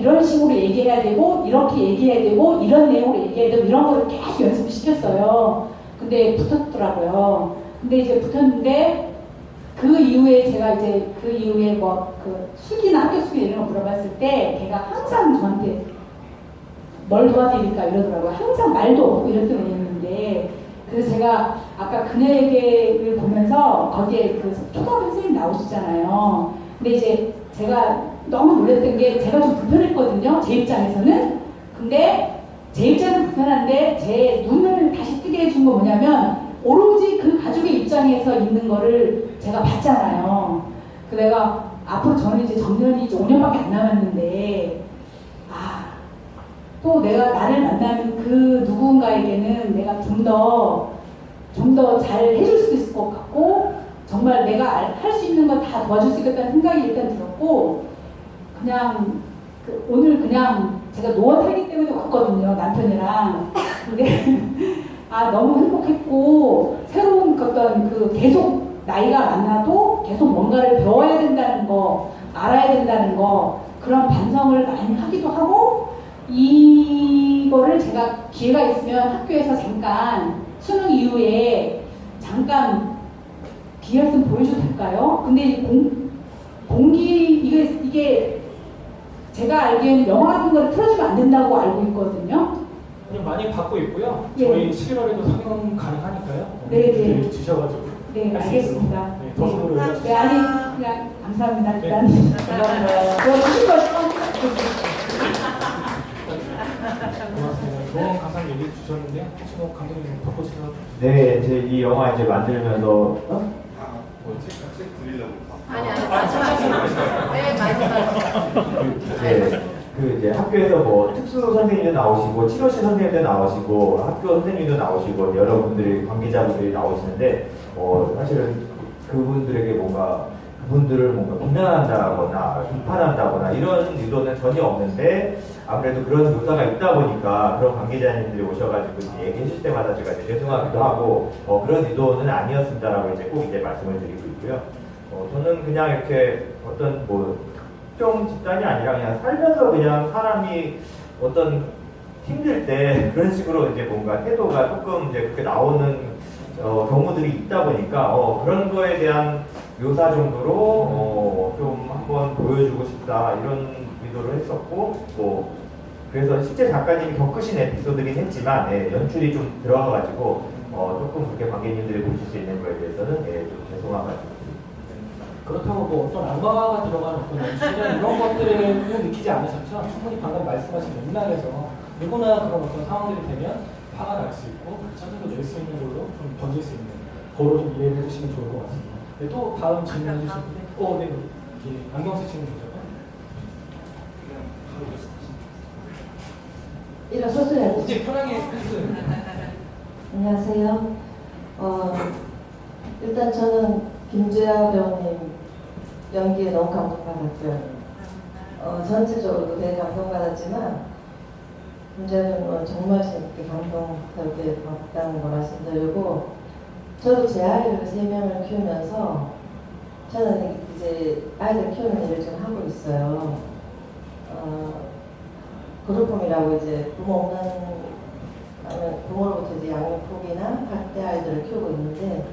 이런 식으로 얘기해야 되고 이렇게 얘기해야 되고 이런 내용으로 얘기해야 되고 이런 거를 계속 연습을 시켰어요. 근데 붙었더라고요. 근데 이제 붙었는데 그 이후에 뭐 그 수기나 학교 수기 이런 거 물어봤을 때 걔가 항상 저한테 뭘 도와드릴까 이러더라고요. 항상 말도 없고 이랬던 애였는데 그래서 제가 아까 그녀에게를 보면서 거기에 그 초등학교 선생님 나오시잖아요. 근데 이제 제가 너무 놀랐던 게 제가 좀 불편했거든요. 제 입장에서는. 근데 제 입장은 불편한데 제 눈을 다시 뜨게 해준 건 뭐냐면 오로지 그 가족의 입장에서 있는 거를 제가 봤잖아요. 그 내가 앞으로 저는 이제 정년이 이제 5년밖에 안 남았는데 또 내가 나를 만나는 그 누군가에게는 내가 좀 더 잘 해줄 수 있을 것 같고 정말 내가 할 수 있는 거 다 도와줄 수 있겠다는 생각이 일단 들었고 그냥 오늘 그냥 제가 노원 살기 때문에 왔거든요. 남편이랑. 근데 너무 행복했고 새로운 어떤 계속 나이가 많아도 계속 뭔가를 배워야 된다는 거 알아야 된다는 거 그런 반성을 많이 하기도 하고 이거를 제가 기회가 있으면 학교에서 잠깐 수능 이후에 잠깐 기회였으면 보여줘도 될까요? 근데 이게 제가 알기에는 영화 같은 거를 틀어주면 안 된다고 알고 있거든요. 그냥 많이 받고 있고요. 예. 저희 11월에도 상영 가능하니까요. 네. 주셔가지고. 네, 알겠습니다. 네, 더 속으로 연락 주세요. 네, 아니 그냥 감사합니다. 네. 일단 감사합니다. 주신 거죠? 고맙습니다. 좋은 가상 얘기 주셨는데요. 혹시 뭐 감독님 덧붙이셔서 네, 제 이 영화 이제 만들면서 뭐지? 책 드리려고. 아니 마지막에 네 마지막 그 이제 학교에서 뭐 특수 선생님도 나오시고 치료실 선생님도 나오시고 학교 선생님도 나오시고 여러분들이 관계자분들이 나오시는데 사실은 그분들을 뭔가 비난한다거나 비판한다거나 이런 의도는 전혀 없는데 아무래도 그런 묘사가 있다 보니까 그런 관계자님들이 오셔가지고 이제 얘기해 주실 때마다 제가 이제 죄송하기도 하고 그런 의도는 아니었습니다라고 이제 꼭 이제 말씀을 드리고 있고요. 저는 그냥 이렇게 어떤 뭐 특정 집단이 아니라 그냥 살면서 그냥 사람이 어떤 힘들 때 그런 식으로 이제 뭔가 태도가 조금 이제 그렇게 나오는 경우들이 있다 보니까 그런 거에 대한 묘사 정도로 좀 한번 보여주고 싶다 이런 의도를 했었고 뭐 그래서 실제 작가님이 겪으신 에피소드긴 했지만 연출이 좀 들어가가지고 조금 그렇게 관객님들이 보실 수 있는 거에 대해서는 좀 죄송한 말씀. 그렇다고 뭐 어떤 안과가 들어가는 어떤 연출이나 이런 것들은 느끼지 않으셨죠? 충분히 방금 말씀하신 맥락에서 누구나 그런 어떤 상황들이 되면 화가 날 수 있고 짜증도 낼 수 있는 걸로 좀 던질 수 있는 거로 좀 이해해 주시면 좋을 것 같습니다. 네, 또 다음 질문해 주실 분. 네. 안경 쓰시는 분이죠? 일어서세요. 이제 편하게 해주세요. 안녕하세요. 일단 저는 김주아 배우님 연기에 너무 감동받았고요. 전체적으로도 되게 감동받았지만 김주아 배우님은 정말 재밌게 감동스럽게 봤다는 거 말씀드리고 저도 제 아이를 3명을 키우면서 저는 이제 아이들 키우는 일을 좀 하고 있어요. 그룹홈이라고 이제 부모 없는 부모로부터 이제 양육 포기나 학대 아이들을 키우고 있는데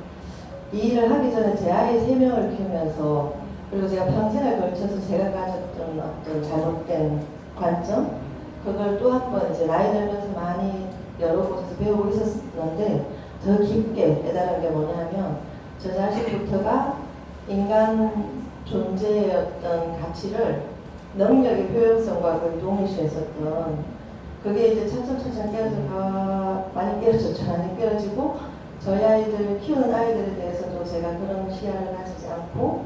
이 일을 하기 전에 제 아이 3명을 키우면서 그리고 제가 평생을 걸쳐서 제가 가졌던 어떤 잘못된 관점 그걸 또 한 번 이제 나이 들면서 많이 여러 곳에서 배우고 있었는데 더 깊게 깨달은 게 뭐냐면 저 자식부터가 인간 존재의 어떤 가치를 능력의 표현성과 그 동일시했었던 그게 이제 차츰차츰 많이 깨어졌죠. 많이 깨어지고 저희 아이들 키우는 아이들에 대해서도 제가 그런 시야를 가지지 않고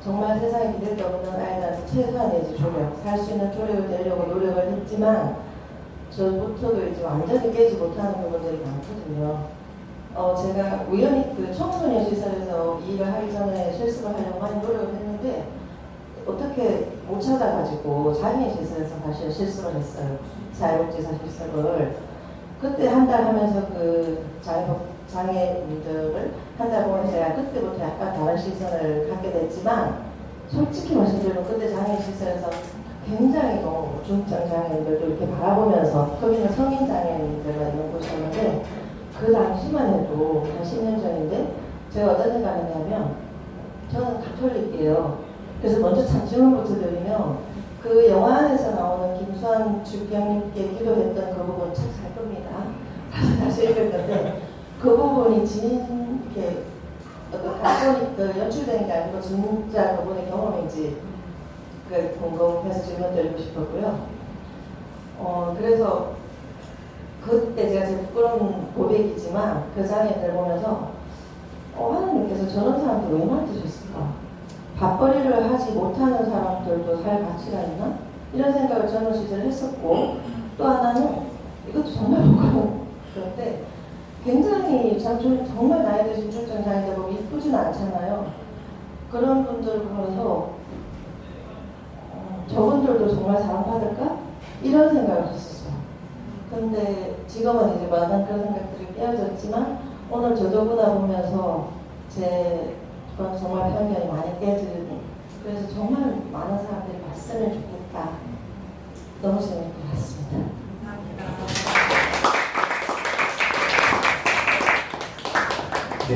정말 세상에 기댈 게 없는 아이들한테 최소한의 이제 조력, 살 수 있는 조력을 내려고 노력을 했지만 저부터도 이제 완전히 깨지 못하는 부분들이 많거든요. 제가 우연히 그 청소년 시설에서 이 일을 하기 전에 실습을 하려고 많이 노력을 했는데 어떻게 못 찾아가지고 장애인 시설에서 다시 실습을 했어요. 자유복지사 실습을. 그때 한 달 하면서 그 장애인들을 한 달 보면서 제가 그때부터 약간 다른 시선을 갖게 됐지만 솔직히 말씀드리면 그때 장애인 시설에서 굉장히 중증 장애인들도 이렇게 바라보면서 거기는 성인 장애인들만 있는 곳이었는데 그 당시만 해도 한 10년 전인데 제가 어떤 생각을 했냐면 저는 가톨릭이에요. 그래서 먼저 참 질문부터 드리면 그 영화 안에서 나오는 김수환 주경님께 기도했던 그 부분 참 잘 겁니다. 다시 읽었는데 그 부분이 이렇게 어떤 가톨릭 연출된 게 아니고 진짜 그분의 경험인지 궁금해서 질문 드리고 싶었고요. 그래서 그때 제가 제 부끄러운 고백이지만 그 장면을 보면서 하나님께서 저런 사람들 왜 만드셨을까? 밥벌이를 하지 못하는 사람들도 살 가치가 있나? 이런 생각을 저는 시절 했었고 또 하나는 이것도 정말 부끄러운 그런데 굉장히 정말 나이 드신 중증 장애인들 보면 이쁘진 않잖아요. 그런 분들 보면서 저분들도 정말 사랑받을까? 이런 생각을 했었어요. 근데 지금은 이제 많은 그런 생각들이 깨어졌지만 오늘 저저보다 보면서 그건 정말 편견이 많이 깨지는 그래서 정말 많은 사람들이 봤으면 좋겠다. 너무 재밌게 봤습니다. 네.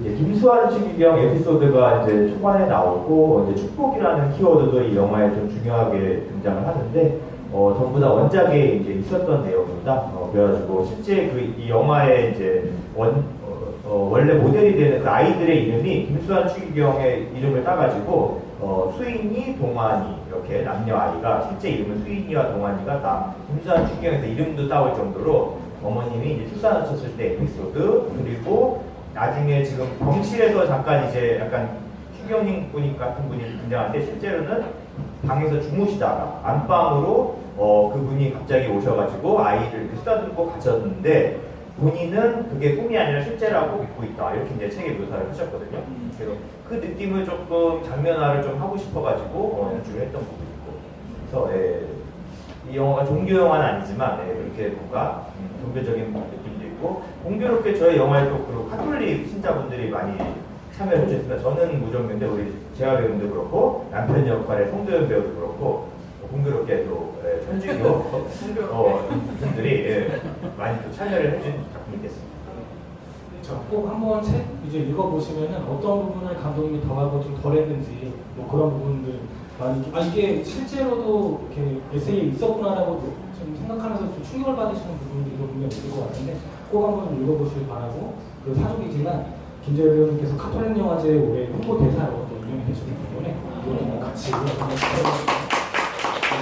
이제 김수환 추기경 에피소드가 이제 초반에 나오고 이제 축복이라는 키워드도 이 영화에 좀 중요하게 등장을 하는데 전부 다 원작에 이제 있었던 내용입니다. 그래가지고 실제 이 영화에 이제 원래 모델이 되는 그 아이들의 이름이 김수환 추기경의 이름을 따가지고 수인이, 동환이 이렇게 남녀 아이가 실제 이름은 수인이와 동환이가 다 김수환 추기경에서 이름도 따올 정도로 어머님이 이제 출산하셨을 때 에피소드 그리고 나중에 지금 병실에서 잠깐 이제 약간 추기경님 분이 같은 분이 등장하는데 실제로는 방에서 주무시다가 안방으로 그분이 갑자기 오셔가지고 아이를 이렇게 쓰다듬고 가셨는데 본인은 그게 꿈이 아니라 실제라고 믿고 있다 이렇게 이제 책에 묘사를 하셨거든요. 그래서 그 느낌을 조금 장면화를 좀 하고 싶어가지고 연출을 했던 부분이 있고 그래서 이 영화가 종교 영화는 아니지만 이렇게 뭔가 종교적인 느낌도 있고 공교롭게 저희 영화에도 그리고 카톨릭 신자분들이 많이 참여를 해주셨습니다. 저는 무종교인데 우리 재하 배우도 그렇고 남편 역할의 송도연 배우도 그렇고 공교롭게도 천주교 분들이 많이 또 참여를 해준 작품이 됐습니다. 꼭 한번 책 이제 읽어보시면은 어떤 부분을 감독님이 더하고 좀 덜했는지 뭐 그런 부분들 많이 이게 실제로도 이렇게 에세이에 있었구나라고 좀 생각하면서 좀 충격을 받으시는 부분들이 분명히 있을 것 같은데 꼭 한번 읽어보시길 바라고 그리고 사족이지만 김재열 배우님께서 카톨릭 영화제 올해 홍보 대사로 또 임명이 되셨기 때문에 이거는 같이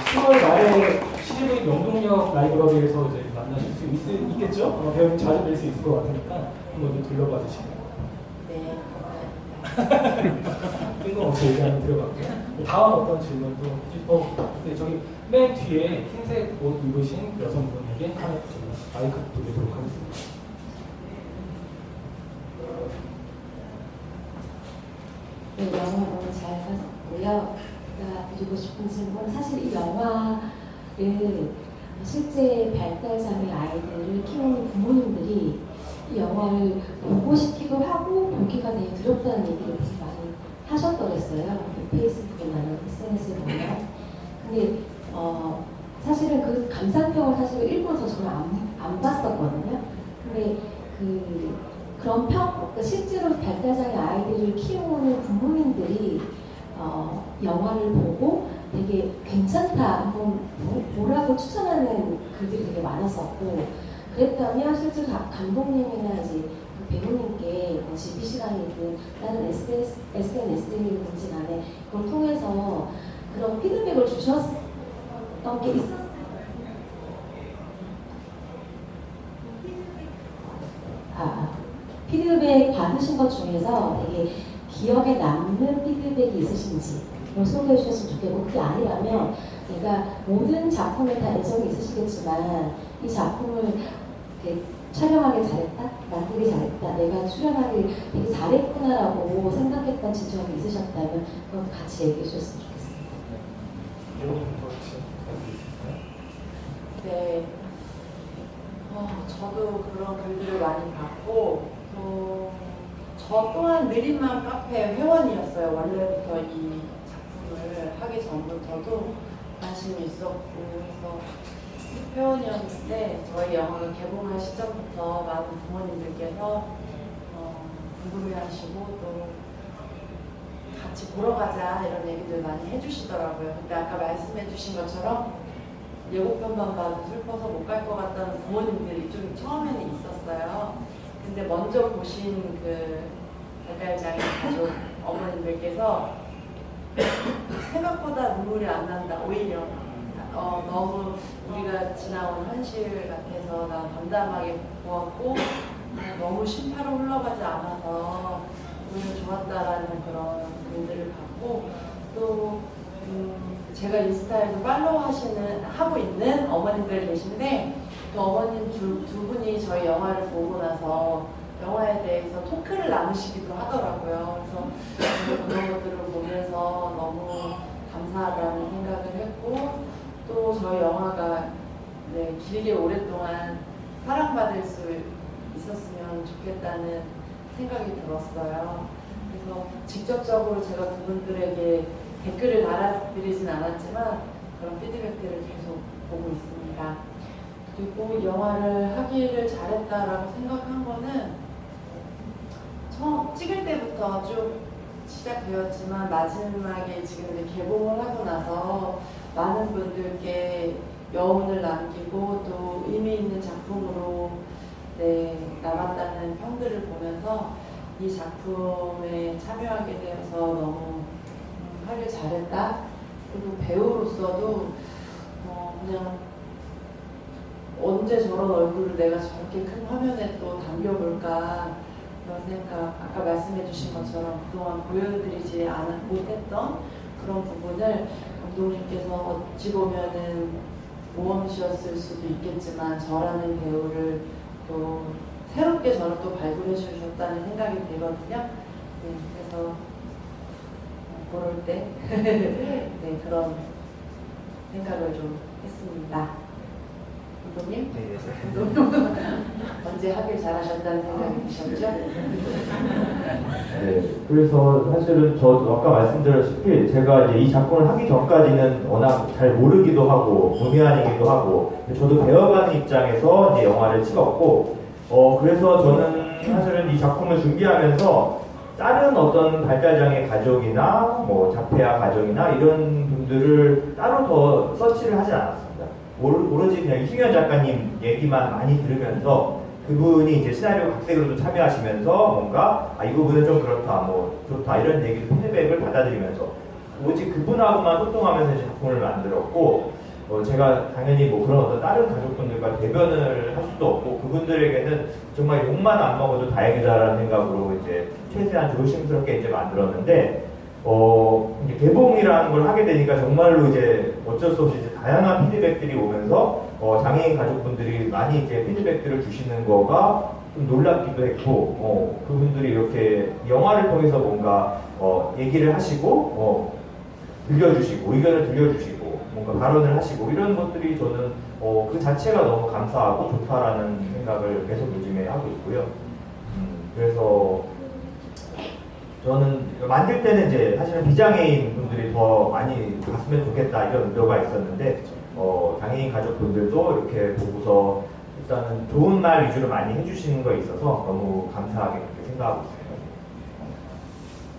10월 말에 시즈모인 명동역 라이브러리에서 이제 만나실 수 있겠죠? 배우님 자주 뵐 수 있을 것 같으니까 한번 좀 들러봐 주시면. 네. 뜬금없이 얘기 한번 들어봤고요. 다음 어떤 질문도 네, 저기 맨 뒤에 흰색 옷 입으신 여성분에게 하나 마이크 드리도록 하겠습니다. 네, 영화 너무 잘 봤고요. 제가 드리고 싶은 질문, 사실 이 영화를 실제 발달장애 아이들을 키우는 부모님들이 이 영화를 보고 싶기도 하고 보기가 되게 두렵다는 얘기를 되게 많이 하셨더랬어요. 페이스북이나 SNS에 보면. 근데 사실은 그 감상평을 사실 일본에서 저는 안 봤었거든요. 근데 그런 그러니까 실제로 발달장애 아이들을 키우는 부모님들이 영화를 보고 되게 괜찮다 한번 보라고 추천하는 글들이 되게 많았었고 그랬다면 실제 감독님이나 이제 그 배우님께 뭐 GP 시간이든 다른 SNS이든지 간에 그걸 통해서 그런 피드백을 주셨던 게 있었어요. 피드백 받으신 것 중에서 되게 기억에 남는 피드백이 있으신지 그걸 소개해 주셨으면 좋겠고, 그게 아니라면 내가 모든 작품에 다 애정이 있으시겠지만 이 작품을 이렇게 촬영하기 잘했다, 만들기 잘했다, 내가 출연하기 되게 잘했구나라고 생각했던 지점이 있으셨다면 그건 같이 얘기해 주셨으면 좋겠습니다. 네. 저도 그런 글들을 많이 봤고, 또 저 또한 느린마음 카페 회원이었어요. 원래부터 이 작품을 하기 전부터도 관심이 있었고 해서 회원이었는데, 저희 영화가 개봉할 시점부터 많은 부모님들께서 궁금해하시고 또 같이 보러 가자 이런 얘기들 많이 해주시더라고요. 근데 아까 말씀해주신 것처럼 예고편만 봐도 슬퍼서 못 갈 것 같다는 부모님들이 좀 처음에는 있었어요. 근데 먼저 보신 그 달달장애 가족 어머님들께서 생각보다 눈물이 안 난다. 오히려 너무 우리가 지나온 현실 같아서 난 담담하게 보았고 너무 심파로 흘러가지 않아서 오히려 좋았다라는 그런 글들을 봤고, 또 제가 인스타에서 팔로우 하고 있는 어머님들 계신데, 그 어머님 두 분이 저희 영화를 보고 나서 영화에 대해서 토크를 나누시기도 하더라고요. 그래서 그런 것들을 보면서 너무 감사하다는 생각을 했고, 또 저희 영화가 길게 오랫동안 사랑받을 수 있었으면 좋겠다는 생각이 들었어요. 그래서 직접적으로 제가 그분들에게 댓글을 달아드리진 않았지만 그런 피드백들을 계속 보고 있습니다. 그리고 영화를 하기를 잘했다라고 생각한 거는 처음 찍을 때부터 쭉 시작되었지만 마지막에 지금 이제 개봉을 하고 나서 많은 분들께 여운을 남기고 또 의미 있는 작품으로 남았다는 평들을 보면서 이 작품에 참여하게 되어서 너무 하길 잘했다. 그리고 배우로서도 그냥 언제 저런 얼굴을 내가 저렇게 큰 화면에 또 담겨볼까 그런 생각, 아까 말씀해주신 것처럼 그동안 보여드리지 못했던 그런 부분을 감독님께서 어찌 보면은 모험시였을 수도 있겠지만 저라는 배우를 또 새롭게 저를 또 발굴해 주셨다는 생각이 들거든요. 그래서 보를 때 그런 생각을 좀 했습니다. 감독님? 언제 하길 잘하셨다는 생각이 드셨죠? 네, 그래서 사실은 저도 아까 말씀드렸다시피 제가 이제 이 작품을 하기 전까지는 워낙 잘 모르기도 하고 문외한이기도 하고, 저도 배워가는 입장에서 이제 영화를 찍었고, 그래서 저는 사실은 이 작품을 준비하면서 다른 어떤 발달장애 가족이나 뭐 자폐아 가족이나 이런 분들을 따로 더 서치를 하지 않았습니다. 오로지 그냥 이승현 작가님 얘기만 많이 들으면서 그분이 이제 시나리오 각색으로도 참여하시면서 뭔가 이 부분은 좀 그렇다, 뭐 좋다 이런 얘기를 피드백을 받아들이면서 오직 그분하고만 소통하면서 이제 작품을 만들었고, 제가 당연히 뭐 그런 어떤 다른 가족분들과 대변을 할 수도 없고 그분들에게는 정말 욕만 안 먹어도 다행이다라는 생각으로 이제 최대한 조심스럽게 이제 만들었는데, 이제 개봉이라는 걸 하게 되니까 정말로 이제 어쩔 수 없이 이제 다양한 피드백들이 오면서 장애인 가족분들이 많이 이제 피드백들을 주시는 거가 좀 놀랍기도 했고, 그분들이 이렇게 영화를 통해서 뭔가 얘기를 하시고 들려주시고 의견을 들려주시고 뭔가 발언을 하시고 이런 것들이 저는 그 자체가 너무 감사하고 좋다라는 생각을 계속 요즘에 하고 있고요. 그래서 저는 만들 때는 이제 사실은 비장애인 분들이 더 많이 갔으면 좋겠다 이런 의도가 있었는데, 장애인 가족분들도 이렇게 보고서 일단은 좋은 말 위주로 많이 해주시는 거에 있어서 너무 감사하게 그렇게 생각하고 있습니다.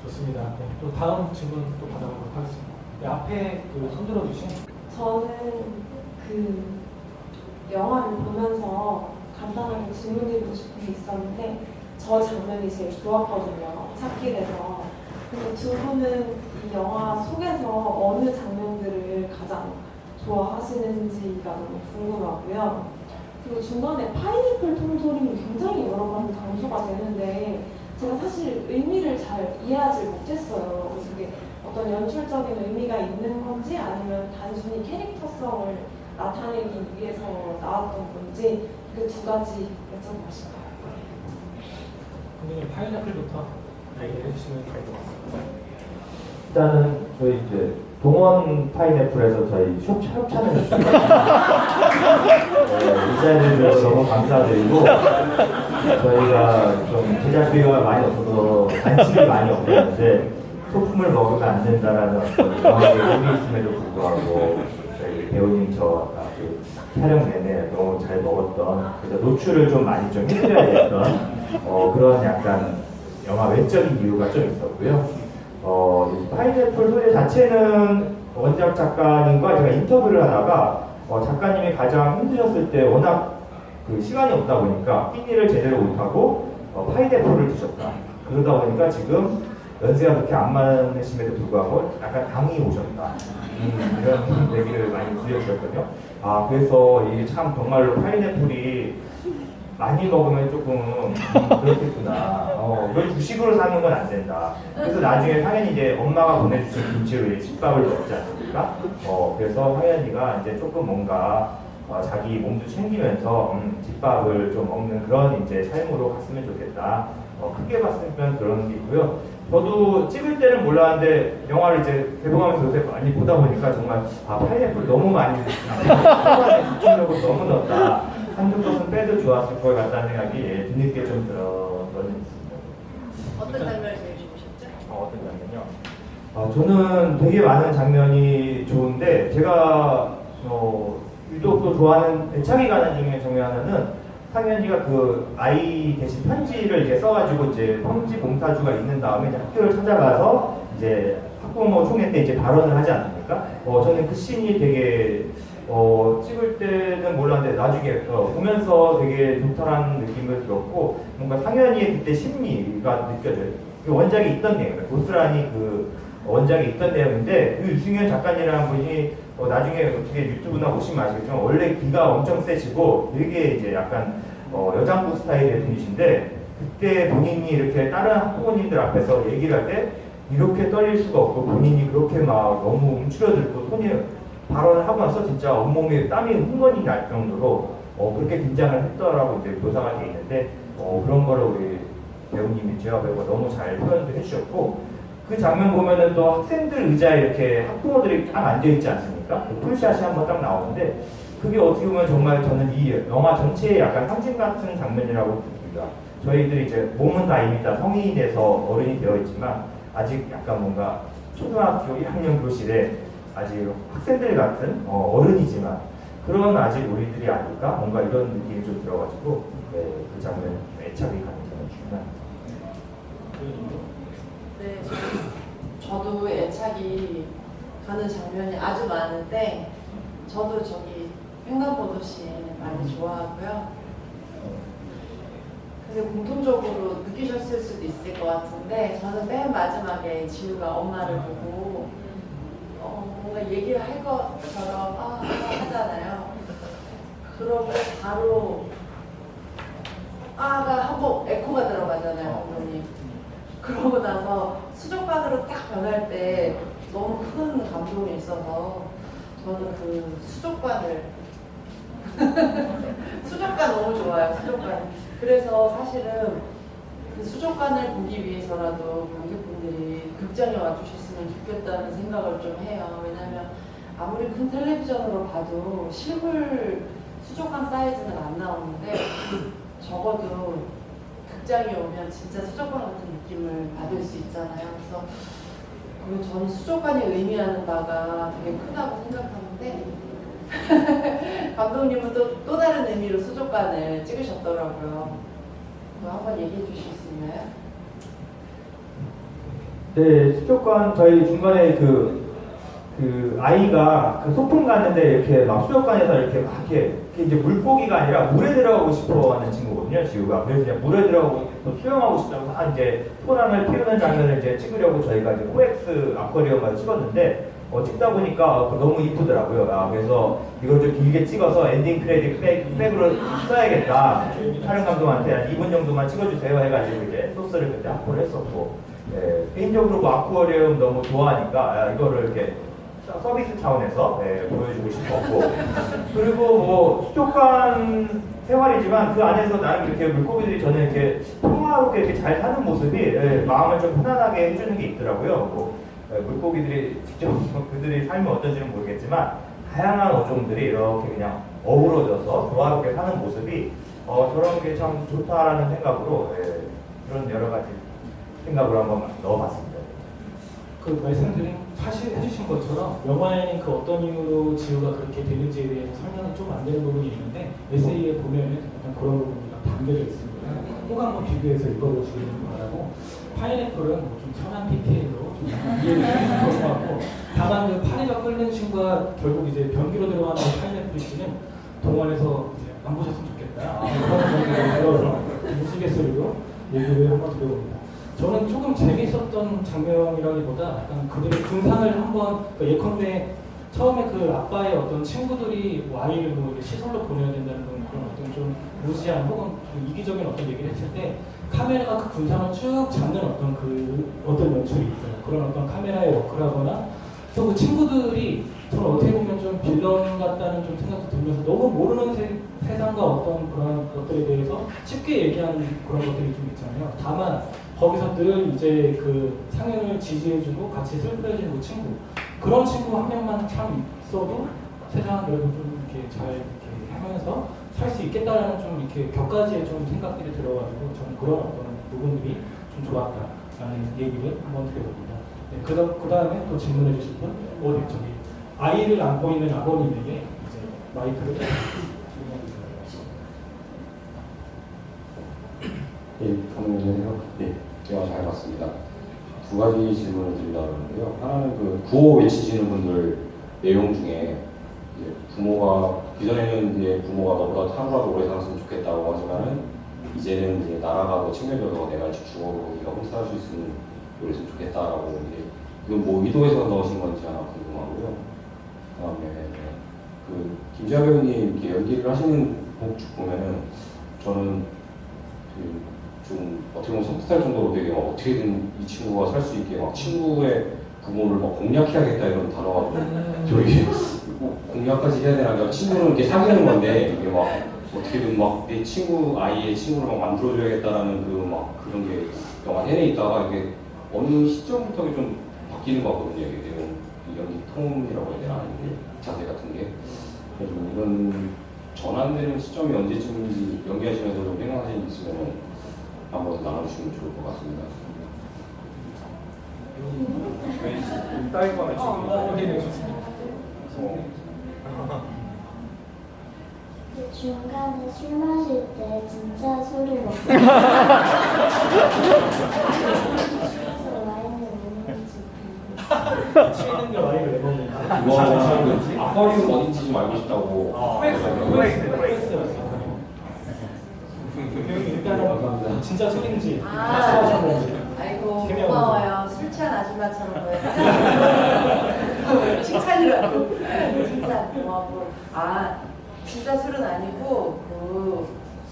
좋습니다. 네, 또 다음 질문 또 받아보도록 하겠습니다. 네, 앞에 그 손들어 주신 저는 그 영화를 보면서 간단하게 질문드리고 싶은 게 있었는데, 저 장면이 제일 좋았거든요. 찾길에서. 그래서 두 분은 이 영화 속에서 어느 장면들을 가장 좋아하시는지가 너무 궁금하고요. 그리고 중간에 파인애플 통조림이 굉장히 여러 번 강조가 되는데 제가 사실 의미를 잘 이해하지 못했어요. 그래서 이게 어떤 연출적인 의미가 있는 건지 아니면 단순히 캐릭터성을 나타내기 위해서 나왔던 건지 그 두 가지 여쭤보고 싶어요. 선생님 파인애플부터 얘기해 주시면 될 것 같습니다. 일단은 저희 이제 동원 파인애플에서 저희 협찬을 해주셨거든요. 인사해주셔서 너무 감사드리고 저희가 좀 제작비가 많이 없어서 간식이 많이 없었는데 소품을 먹으면 안 된다라는 어떤 정확히 의미 있음에도 불구하고 저희 배우님 저 촬영 내내 너무 잘 먹었던 그래서 노출을 좀 많이 좀 해드려야 됐던 그런 약간 영화 외적인 이유가 좀 있었고요. 이 파인애플 소재 자체는 원작 작가님과 제가 인터뷰를 하다가 작가님이 가장 힘드셨을 때 워낙 그 시간이 없다 보니까 깻잎을 제대로 못하고 파인애플을 드셨다. 그러다 보니까 지금 연세가 그렇게 안 많으심에도 불구하고 약간 당이 오셨다. 이런 얘기를 많이 들려주셨거든요. 아, 그래서 이게 참 정말로 파인애플이 많이 먹으면 조금 그렇겠구나. 이걸 주식으로 사는 건 안 된다. 그래서 나중에 상현이 이제 엄마가 보내주신 김치로 이제 집밥을 먹지 않습니까? 그래서 상현이가 이제 조금 뭔가 자기 몸도 챙기면서 집밥을 좀 먹는 그런 이제 삶으로 갔으면 좋겠다. 크게 봤으면 그런 게 있고요. 저도 찍을 때는 몰랐는데 영화를 이제 개봉하면서 요새 많이 보다 보니까 정말 파인애플 너무 많이 초반에 집중력을 너무 넣었다. 한두 것은 빼도 좋았을 것 같다는 생각이 뒤늦게 좀 들어서는 있습니다. 어떤 장면이 제일 좋으셨죠? 어떤 장면이요? 저는 되게 많은 장면이 좋은데 제가 유독 또 좋아하는 애착이 가는 중에 하나는 상현이가 그 아이 대신 편지를 이제 써가지고 이제 편지 몽타주가 있는 다음에 이제 학교를 찾아가서 이제 학부모 총회 때 이제 발언을 하지 않습니까? 저는 그 씬이 되게 찍을 때는 몰랐는데 나중에 보면서 되게 좋다라는 느낌을 들었고 뭔가 상현이의 그때 심리가 느껴져요. 그 원작에 있던 내용이에요. 고스란히 그 원작에 있던 내용인데 그 유승현 작가님이라는 분이 나중에 어떻게 유튜브나 보시면 아시겠지만 원래 귀가 엄청 세시고 되게 이제 약간 여장부 스타일의 분이신데 그때 본인이 이렇게 다른 학부모님들 앞에서 얘기를 할 때 이렇게 떨릴 수가 없고 본인이 그렇게 막 너무 움츠러들고 손이 발언을 하고 나서 진짜 온몸에 땀이 흥건히 날 정도로 그렇게 긴장을 했더라고 이제 묘사가 돼 있는데 그런 거를 우리 배우님이 재화 배우가 너무 잘 표현도 해주셨고 그 장면 보면은 또 학생들 의자에 이렇게 학부모들이 딱 앉아있지 않습니까? 그 풀샷이 한번 딱 나오는데 그게 어떻게 보면 정말 저는 이 영화 전체의 약간 상징 같은 장면이라고 듭니다. 저희들이 이제 몸은 다 이미 다 성인이 돼서 어른이 되어 있지만 아직 약간 뭔가 초등학교 1학년 교실에 아직 학생들 같은 어른이지만 그런 아직 우리들이 아닐까? 뭔가 이런 느낌이 좀 들어가지고 그 장면 애착이 가는 저는 중요합니다. 네, 저도 애착이 가는 장면이 아주 많은데 저도 저기 횡단보도씬 많이 좋아하고요. 근데 공통적으로 느끼셨을 수도 있을 것 같은데 저는 맨 마지막에 지우가 엄마를 보고 뭔가 얘기를 할 것처럼 하잖아요. 그러고 바로 가 한번 에코가 들어가잖아요, 부모님. 그러고 나서 수족관으로 딱 변할 때 너무 큰 감동이 있어서 저는 그 수족관 너무 좋아요. 수족관. 그래서 사실은 그 수족관을 보기 위해서라도 관객분들이 극장에 와주셨으면 좋겠다는 생각을 좀 해요. 왜냐하면 아무리 큰 텔레비전으로 봐도 실물 수족관 사이즈는 안 나오는데 적어도 극장에 오면 진짜 수족관 같은 느낌을 받을 수 있잖아요. 그래서 저는 수족관이 의미하는 바가 되게 크다고 생각하는데 감독님은 또 다른 의미로 수족관을 찍으셨더라고요. 그거 한번 얘기해 주실 수 있나요? 네, 수족관 저희 중간에 그 그 아이가 그 소풍 갔는데 이렇게 막 수족관에서 이렇게 막 이렇게 이제 물고기가 아니라 물에 들어가고 싶어하는 친구거든요, 지우가. 그래서 그냥 물에 들어가고 또 수영하고 싶다고 막 이제 소란을 피우는 장면을 이제 찍으려고 저희가 이제 코엑스 아쿠아리움 가서 찍었는데 찍다 보니까 너무 이쁘더라고요. 그래서 이걸 좀 길게 찍어서 엔딩 크레딧 백으로 써야겠다. 촬영 감독한테 한 2분 정도만 찍어주세요 해가지고 이제 소스를 그때 확보를 했었고, 개인적으로 뭐 아쿠아리움 너무 좋아하니까 이거를 이렇게 서비스 차원에서 보여주고 싶었고, 그리고 뭐 수족관 생활이지만 그 안에서 나름 이렇게 물고기들이 저는 이렇게 평화롭게 이렇게 잘 사는 모습이 마음을 좀 편안하게 해주는 게 있더라고요. 뭐, 물고기들이 직접 그들의 삶이 어떤지는 모르겠지만 다양한 어종들이 이렇게 그냥 어우러져서 조화롭게 사는 모습이 저런 게 참 좋다라는 생각으로 그런 여러 가지 생각으로 한번 넣어봤습니다. 그 말씀드린 사실 해주신 것처럼 영화에는 그 어떤 이유로 지우가 그렇게 되는지에 대해서 설명이 좀 안 되는 부분이 있는데 에세이에 보면은 약간 그런 부분이 담겨져 있습니다. 꼭 한번 비교해서 읽어보시기를 바라고, 파인애플은 뭐좀 천한 PPL로 좀 약간 이해를 해주실 것 같고, 다만 그 파리가 끓는 신과 결국 이제 변기로 들어가는 파인애플 씨는 동원에서 이제 안 보셨으면 좋겠다. 그런 정도로 우스갯소리로 얘기를 한번 드려봅니다. 저는 조금 재밌었던 장면이라기보다 약간 그들의 군상을 한번, 예컨대 처음에 그 아빠의 어떤 친구들이 아이를 뭐 시설로 보내야 된다는 그런 어떤 좀 무지한 혹은 좀 이기적인 어떤 얘기를 했을 때 카메라가 그 군상을 쭉 잡는 어떤 연출이 있어요. 그런 어떤 카메라의 워크라거나 또 그 친구들이 저는 어떻게 보면 좀 빌런 같다는 좀 생각도 들면서 너무 모르는 세상과 어떤 그런 것들에 대해서 쉽게 얘기하는 그런 것들이 좀 있잖아요. 다만 거기서 늘 이제 그 상현을 지지해주고 같이 슬퍼해주는 그 친구, 그런 친구 한 명만 참 있어도 세상은 그래도 좀 이렇게 잘 이렇게 하면서 살 수 있겠다라는 좀 이렇게 격가지의 좀 생각들이 들어가지고 저는 그런 어떤 부분들이 좀 좋았다라는 얘기를 한번 드려봅니다. 네, 그 다음에 또 질문해 주실 분, 저기 아이를 안고 있는 아버님에게 이제 마이크를 네, 안녕하세요. 네, 제가 잘 봤습니다. 두 가지 질문을 드리려고 하는데요. 하나는 그 구호 외치시는 분들 내용 중에 이제 부모가, 기존에는 이제 부모가 너보다 하루라도 오래 살았으면 좋겠다고 하지만은 이제는 이제 나라가 더 챙겨줘서 내가 죽어도 네가 혼자 살 수 있으면 그랬으면 좋겠다라고, 이제 이건 뭐 의도해서 넣으신 건지 하나 궁금하고요. 그다음에 그 김지아 배우님 이렇게 연기를 하시는 곡쭉 보면은 저는 좀 어떻게 보면 섬뜩할 정도로 되게 막 어떻게든 이 친구가 살 수 있게 막 친구의 부모를 막 공략해야겠다 이런 단어가 저기 공략까지 해야 되나? 친구는 이렇게 사귀는 건데 이게 막 어떻게든 막 내 친구 아이의 친구를 막 만들어줘야겠다라는 그런 게 영화 내내 있다가 이게 어느 시점부터 좀 바뀌는 것 같거든요. 이게 내용, 이 연기 톤이라고 해야 되나? 자세 같은 게. 그래서 이런 전환되는 시점이 언제쯤인지 연기하시면서 좀 생각하시는 게 있으면 한번 나눠주시면 좋을 것 같습니다. 딸과 지금 네, 좋습니다. 중간에 술 마실 때 진짜 술을 먹고 와인을 먹는지 취하는 게 와인을 왜 먹는가? 이거는 아쿠아리움 어딘지 좀 알고 싶다고. 일단은 진짜 술인지 아이고 해명을 고마워요. 술 취한 아줌마처럼 보여요. 칭찬이라고. 진짜 고마워. 진짜 술은 아니고 그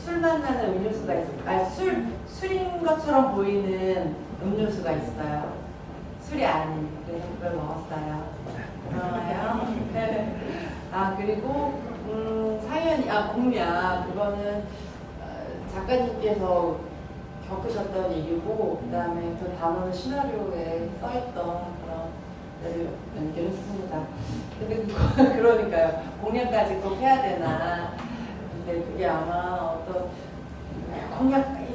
술 만나는 음료수가 있어요. 술인 것처럼 보이는 음료수가 있어요. 술이 아닌. 그래서 그걸 먹었어요. 고마워요. 그리고 사연이 공약 그거는 작가님께서 겪으셨던 일이고, 그 다음에 그 단어는 시나리오에 써있던 그런 데를 연기를 했습니다. 근데 그러니까요. 공약까지 꼭 해야 되나. 근데 그게 아마 어떤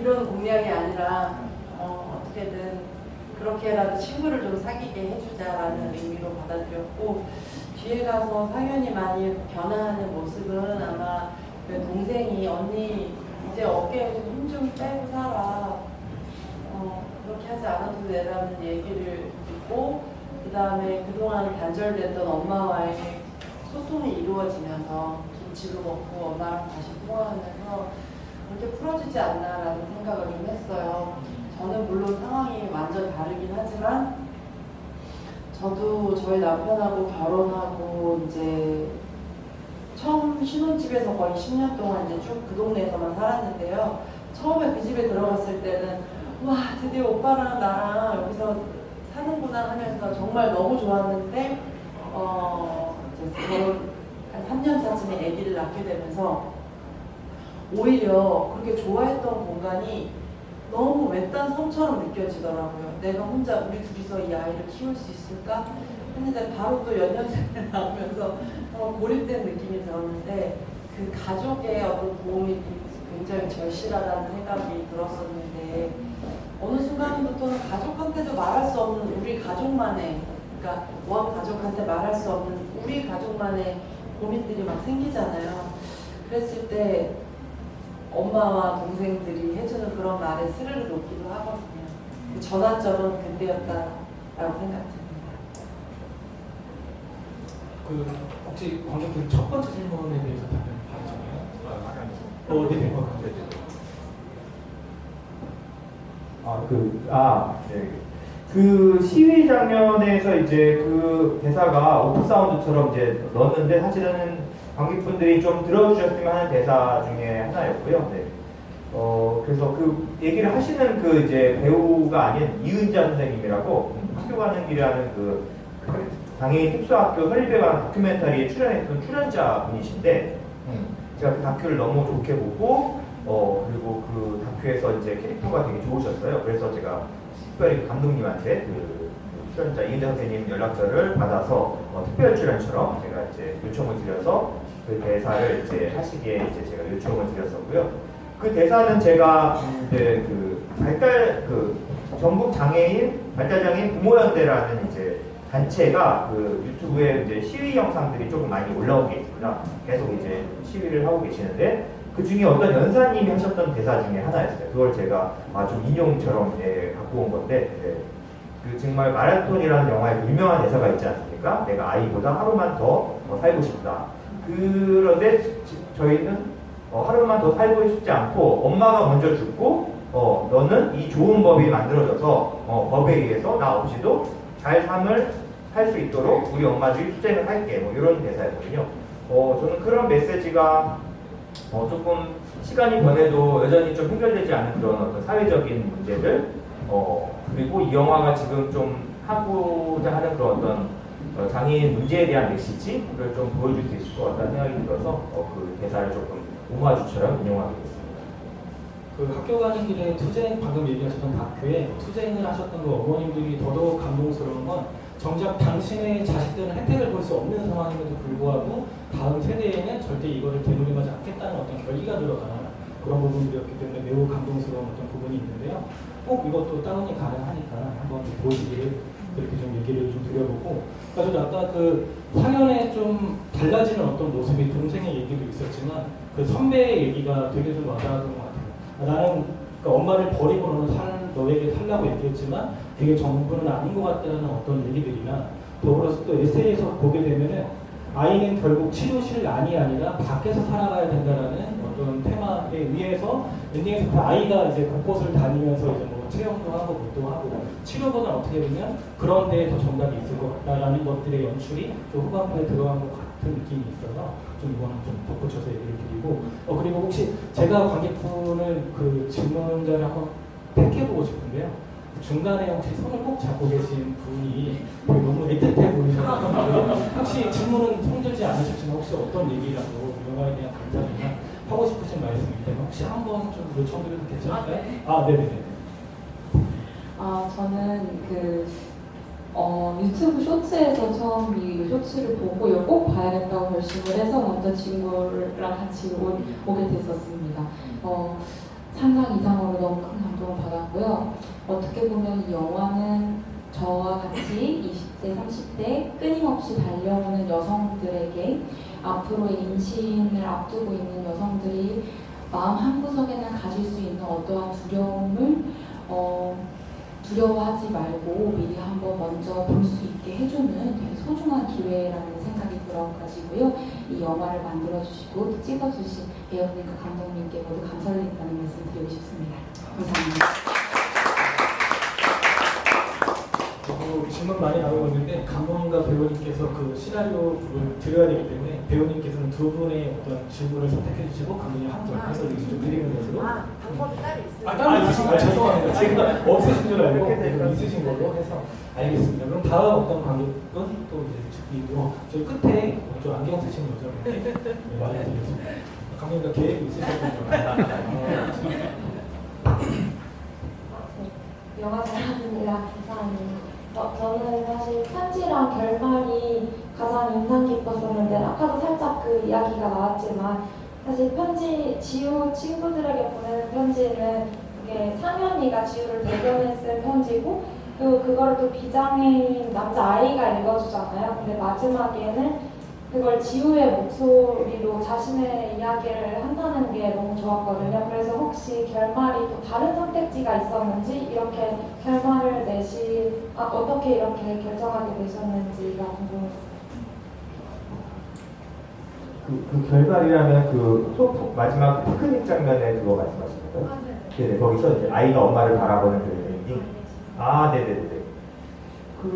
이런 공약이 아니라 어떻게든 그렇게라도 친구를 좀 사귀게 해주자라는 의미로 받아들였고, 뒤에 가서 상현이 많이 변화하는 모습은 아마 그 동생이 언니 이제 어깨에 좀 힘 좀 빼고 살아. 그렇게 하지 않아도 되라는 얘기를 듣고 그 다음에 그동안 단절됐던 엄마와의 소통이 이루어지면서 김치도 먹고 엄마랑 다시 통화하면서 그렇게 풀어지지 않나라는 생각을 좀 했어요. 저는 물론 상황이 완전 다르긴 하지만 저도 저희 남편하고 결혼하고 이제 처음 신혼집에서 거의 10년 동안 이제 쭉 그 동네에서만 살았는데요. 처음에 그 집에 들어갔을 때는 와 드디어 오빠랑 나랑 여기서 사는구나 하면서 정말 너무 좋았는데 이제 결혼 한 3년 차쯤에 아기를 낳게 되면서 오히려 그렇게 좋아했던 공간이 너무 외딴 섬처럼 느껴지더라고요. 내가 혼자 우리 둘이서 이 아이를 키울 수 있을까 했는데 바로 또 연년생을 낳으면서 고립된 느낌이 들었는데 그 가족의 어떤 도움이 굉장히 절실하다는 생각이 들었었는데 어느 순간부터는 가족한테도 말할 수 없는 우리 가족만의, 그러니까 원 가족한테 말할 수 없는 우리 가족만의 고민들이 막 생기잖아요. 그랬을 때 엄마와 동생들이 해주는 그런 말에 스르르 녹기도 하거든요. 그 전환점은 그때였다라고 생각합니다. 그 혹시 방금 그 첫 번째 질문에 대해서 답변 받으셨나요? 네, 네. 그 시위 장면에서 이제 그 대사가 오프 사운드처럼 이제 넣었는데 사실은 관객분들이 좀 들어주셨으면 하는 대사 중에 하나였고요. 네. 그래서 그 얘기를 하시는 그 이제 배우가 아닌 이은자 선생님이라고 학교 가는 길이라는 그 장애인 특수학교 설립에 관한 다큐멘터리에 출연했던 출연자 분이신데 제가 그 다큐를 너무 좋게 보고 그리고 그 다큐에서 이제 캐릭터가 되게 좋으셨어요. 그래서 제가 특별히 감독님한테 그 출연자 이은자 선생님 연락처를 받아서 특별 출연처럼 제가 이제 요청을 드려서 그 대사를 이제 하시기에 이제 제가 요청을 드렸었고요. 그 대사는 제가 이제 그 전국 장애인 발달장애인 부모연대라는 이제 단체가 그 유튜브에 이제 시위 영상들이 조금 많이 올라오게 있습니다. 계속 이제 시위를 하고 계시는데 그 중에 어떤 연사님이 하셨던 대사 중에 하나였어요. 그걸 제가 좀 인용처럼 갖고 온 건데 그 정말 마라톤이라는 영화에 유명한 대사가 있지 않습니까? 내가 아이보다 하루만 더 살고 싶다. 그런데 저희는 하루만 더 살고 싶지 않고 엄마가 먼저 죽고 너는 이 좋은 법이 만들어져서 법에 의해서 나 없이도 잘 삶을 살 수 있도록 우리 엄마들이 투쟁을 할게 뭐 이런 대사였거든요. 저는 그런 메시지가 조금 시간이 변해도 여전히 좀 해결되지 않은 그런 어떤 사회적인 문제들 그리고 이 영화가 지금 좀 하고자 하는 그런 어떤 장애인 문제에 대한 메시지를 좀 보여줄 수 있을 것 같다는 생각이 들어서 그 대사를 조금 오마주처럼 인용하게 됐습니다. 그 학교 가는 길에 투쟁, 방금 얘기하셨던 다큐에 투쟁을 하셨던 그 어머님들이 더더욱 감동스러운 건 정작 당신의 자식들은 혜택을 볼 수 없는 상황임에도 불구하고 다음 세대에는 절대 이거를 되물림하지 않겠다는 어떤 결의가 들어가는 그런 부분들이었기 때문에 매우 감동스러운 어떤 부분이 있는데요. 꼭 이것도 다운이 가능하니까 한번 좀 보시기를 그렇게 좀 얘기를 좀 드려보고, 그러니까 저도 아까 그 상연에 좀 달라지는 어떤 모습이 동생의 얘기도 있었지만 그 선배의 얘기가 되게 좀 와닿았던 것 같아요. 나는 그러니까 엄마를 버리고 너에게 살라고 얘기했지만 그게 전부는 아닌 것 같다는 어떤 얘기들이나 더불어서 또 에세이에서 보게 되면은 아이는 결국 치료실 안이 아니라 밖에서 살아가야 된다라는 어떤 테마에 의해서 엔딩에서 그 아이가 이제 곳곳을 다니면서 이제 뭐 체험도 하고 뭣도 하고 치료보다 어떻게 보면 그런 데에 더 정답이 있을 것 같다라는 것들의 연출이 좀 후반부에 들어간 것 같은 느낌이 있어서 좀 이거는 좀 덧붙여서 얘기를 드리고 그리고 혹시 제가 관객분을 그 질문자를 한번 팩해보고 싶은데요. 중간에 혹시 손을 꼭 잡고 계신 분이 너무 애틋해 보이셔서 혹시 질문은 손들지 않으셨지만 혹시 어떤 얘기라도 영화에 대한 감상이나 하고 싶으신 말씀이 있다면 혹시 한번 좀 요청드려도 괜찮을까요? 네네네. 저는 유튜브 쇼츠에서 처음 이 쇼츠를 보고 이걸 꼭 봐야겠다고 결심을 해서 먼저 친구랑 같이 오게 됐었습니다. 상상 이상으로 너무 큰 감동을 받았고요. 어떻게 보면 이 영화는 저와 같이 20대, 30대 끊임없이 달려오는 여성들에게 앞으로의 임신을 앞두고 있는 여성들이 마음 한구석에는 가질 수 있는 어떠한 두려움을 두려워하지 말고 미리 한번 먼저 볼 수 있게 해주는 되게 소중한 기회라는 생각이 들어가지고요. 이 영화를 만들어주시고 또 찍어주신 배우님과 감독님께 모두 감사드린다는 말씀 드리고 싶습니다. 감사합니다. 질문 많이 나오고 있는데 감독님과 배우님께서 그 시나리오 부분을 드려야 되기 때문에 배우님께서는 두 분의 어떤 질문을 선택해 주시고 감독님 한 분 해서 좀 드리는 것으로. 방법이 따로 있어요. 따로 있으신가요? 죄송합니다. 제가 없으신 줄 알고 있으신 걸로 해서 알겠습니다. 그럼 다음 어떤 관객분 또 이제 듣기고 저희 끝에 좀 안경 쓰신 여자분께 말해드리겠습니다. 감독님과 계획이 있으셨군요. 영화 잘 봤습니다. 감사합니다. 저는 사실 편지랑 결말이 가장 인상 깊었었는데 아까도 살짝 그 이야기가 나왔지만 사실 편지, 지우 친구들에게 보내는 편지는 그게 상현이가 지우를 대변해 쓴 편지고 그리고 그거를 또 비장애인 남자아이가 읽어주잖아요. 근데 마지막에는 그걸 지우의 목소리로 자신의 이야기를 한다는 게 너무 좋았거든요. 그래서 혹시 결말이 또 다른 선택지가 있었는지 이렇게 결말을 어떻게 이렇게 결정하게 되셨는지가 궁금했어요. 그 결말이라면 마지막 피크닉 장면에 그거 말씀하시는 거예요? 네네, 거기서 이제 아이가 엄마를 바라보는 그 엔딩. 네네네.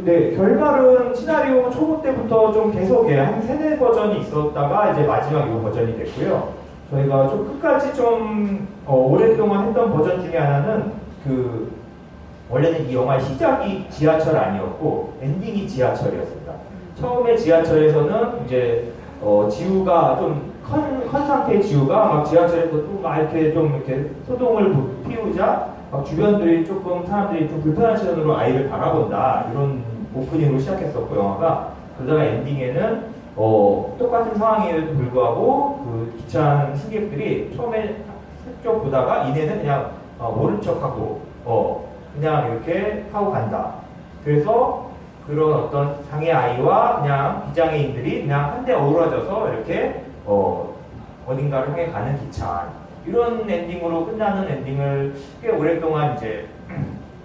네, 결말은 시나리오 초보 때부터 좀 계속 한 3-4 버전이 있었다가 이제 마지막 이 버전이 됐고요. 저희가 좀 끝까지 좀 오랫동안 했던 버전 중에 하나는 원래는 이 영화의 시작이 지하철 아니었고 엔딩이 지하철이었습니다. 처음에 지하철에서는 이제 지우가 좀 컨 상태의 지우가 막 지하철에서 또 막 이렇게 좀 이렇게 소동을 피우자 막 주변들이 사람들이 좀 불편한 시선으로 아이를 바라본다 이런 오프닝으로 시작했었고 영화가 그러다가 엔딩에는 똑같은 상황에도 불구하고 그 기차하는 승객들이 처음에 슬쩍 보다가 이내는 그냥 모른 척하고 그냥 이렇게 하고 간다. 그래서 그런 어떤 장애 아이와 그냥 비장애인들이 그냥 한데 어우러져서 이렇게 어딘가를 향해 가는 기차 이런 엔딩으로 끝나는 엔딩을 꽤 오랫동안 이제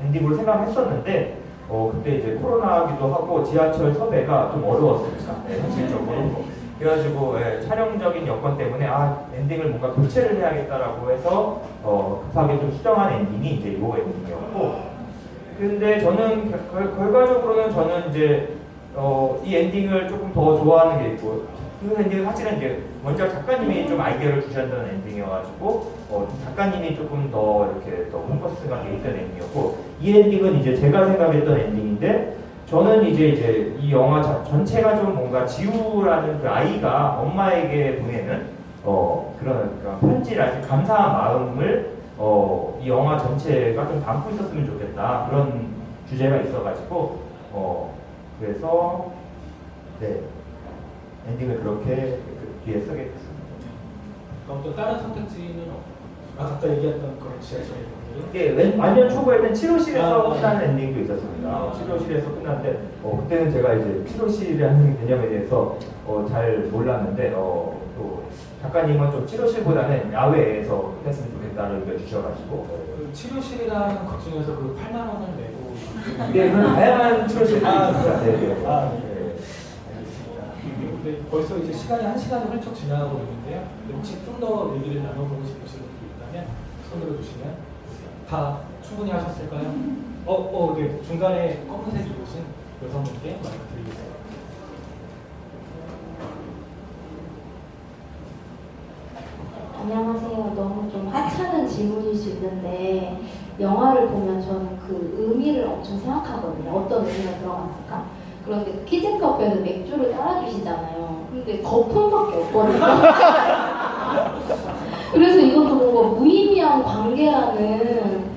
엔딩으로 생각했었는데 그때 이제 코로나기도 하고 지하철 섭외가 좀 어려웠습니다. 네, 현실적으로. 그래가지고 촬영적인 여건 때문에 엔딩을 뭔가 교체를 해야겠다라고 해서 급하게 좀 수정한 엔딩이 이제 이 엔딩이었고 근데 저는 결과적으로는 저는 이제 이 엔딩을 조금 더 좋아하는 게 있고 그 엔딩은 사실은 이제 원작 작가님이 좀 아이디어를 주셨던 엔딩이어가지고 작가님이 조금 더 이렇게 더 홈커스가 돼 있던 엔딩이었고 이 엔딩은 이제 제가 생각했던 엔딩인데 저는 이제 이 영화 전체가 좀 뭔가 지우라는 그 아이가 엄마에게 보내는 그러니까 편지라는 감사한 마음을 이 영화 전체가 좀 담고 있었으면 좋겠다 그런 주제가 있어가지고 그래서 네 엔딩을 그렇게 뒤에 쓰게 됐습니다. 그럼 또 다른 선택지는 아까 얘기했던 그런 지하철 네, 완전 초보에는 치료실에서 끝나는 엔딩도 있었습니다. 치료실에서 끝났는데 그때는 제가 이제 치료실이라는 개념에 대해서 잘 몰랐는데 또 작가님은 좀 치료실보다는 야외에서 했으면 좋겠다는 의견을 주셔가지고 그 치료실이라는 것 중에서 그 8만 원을 내고 네, 그런 다양한 치료실이 있습니다. 네. 알겠습니다. 네, 벌써 이제 시간이 1시간이 훌쩍 지나가고 있는데요. 혹시 좀 더 얘기를 나눠보고 싶으신 분들이 있다면 손으로 주시면 다 충분히 하셨을까요? 네. 중간에 검은색 입으신 여성분께 말씀드리겠습니다. 안녕하세요. 너무 좀 하찮은 질문일 수 있는데 영화를 보면 저는 그 의미를 엄청 생각하거든요. 어떤 의미가 들어갔을까? 그런데 키즈카페에서 맥주를 따라주시잖아요. 근데 거품밖에 없거든요. 그래서 이것도 뭔가 무의미한 관계라는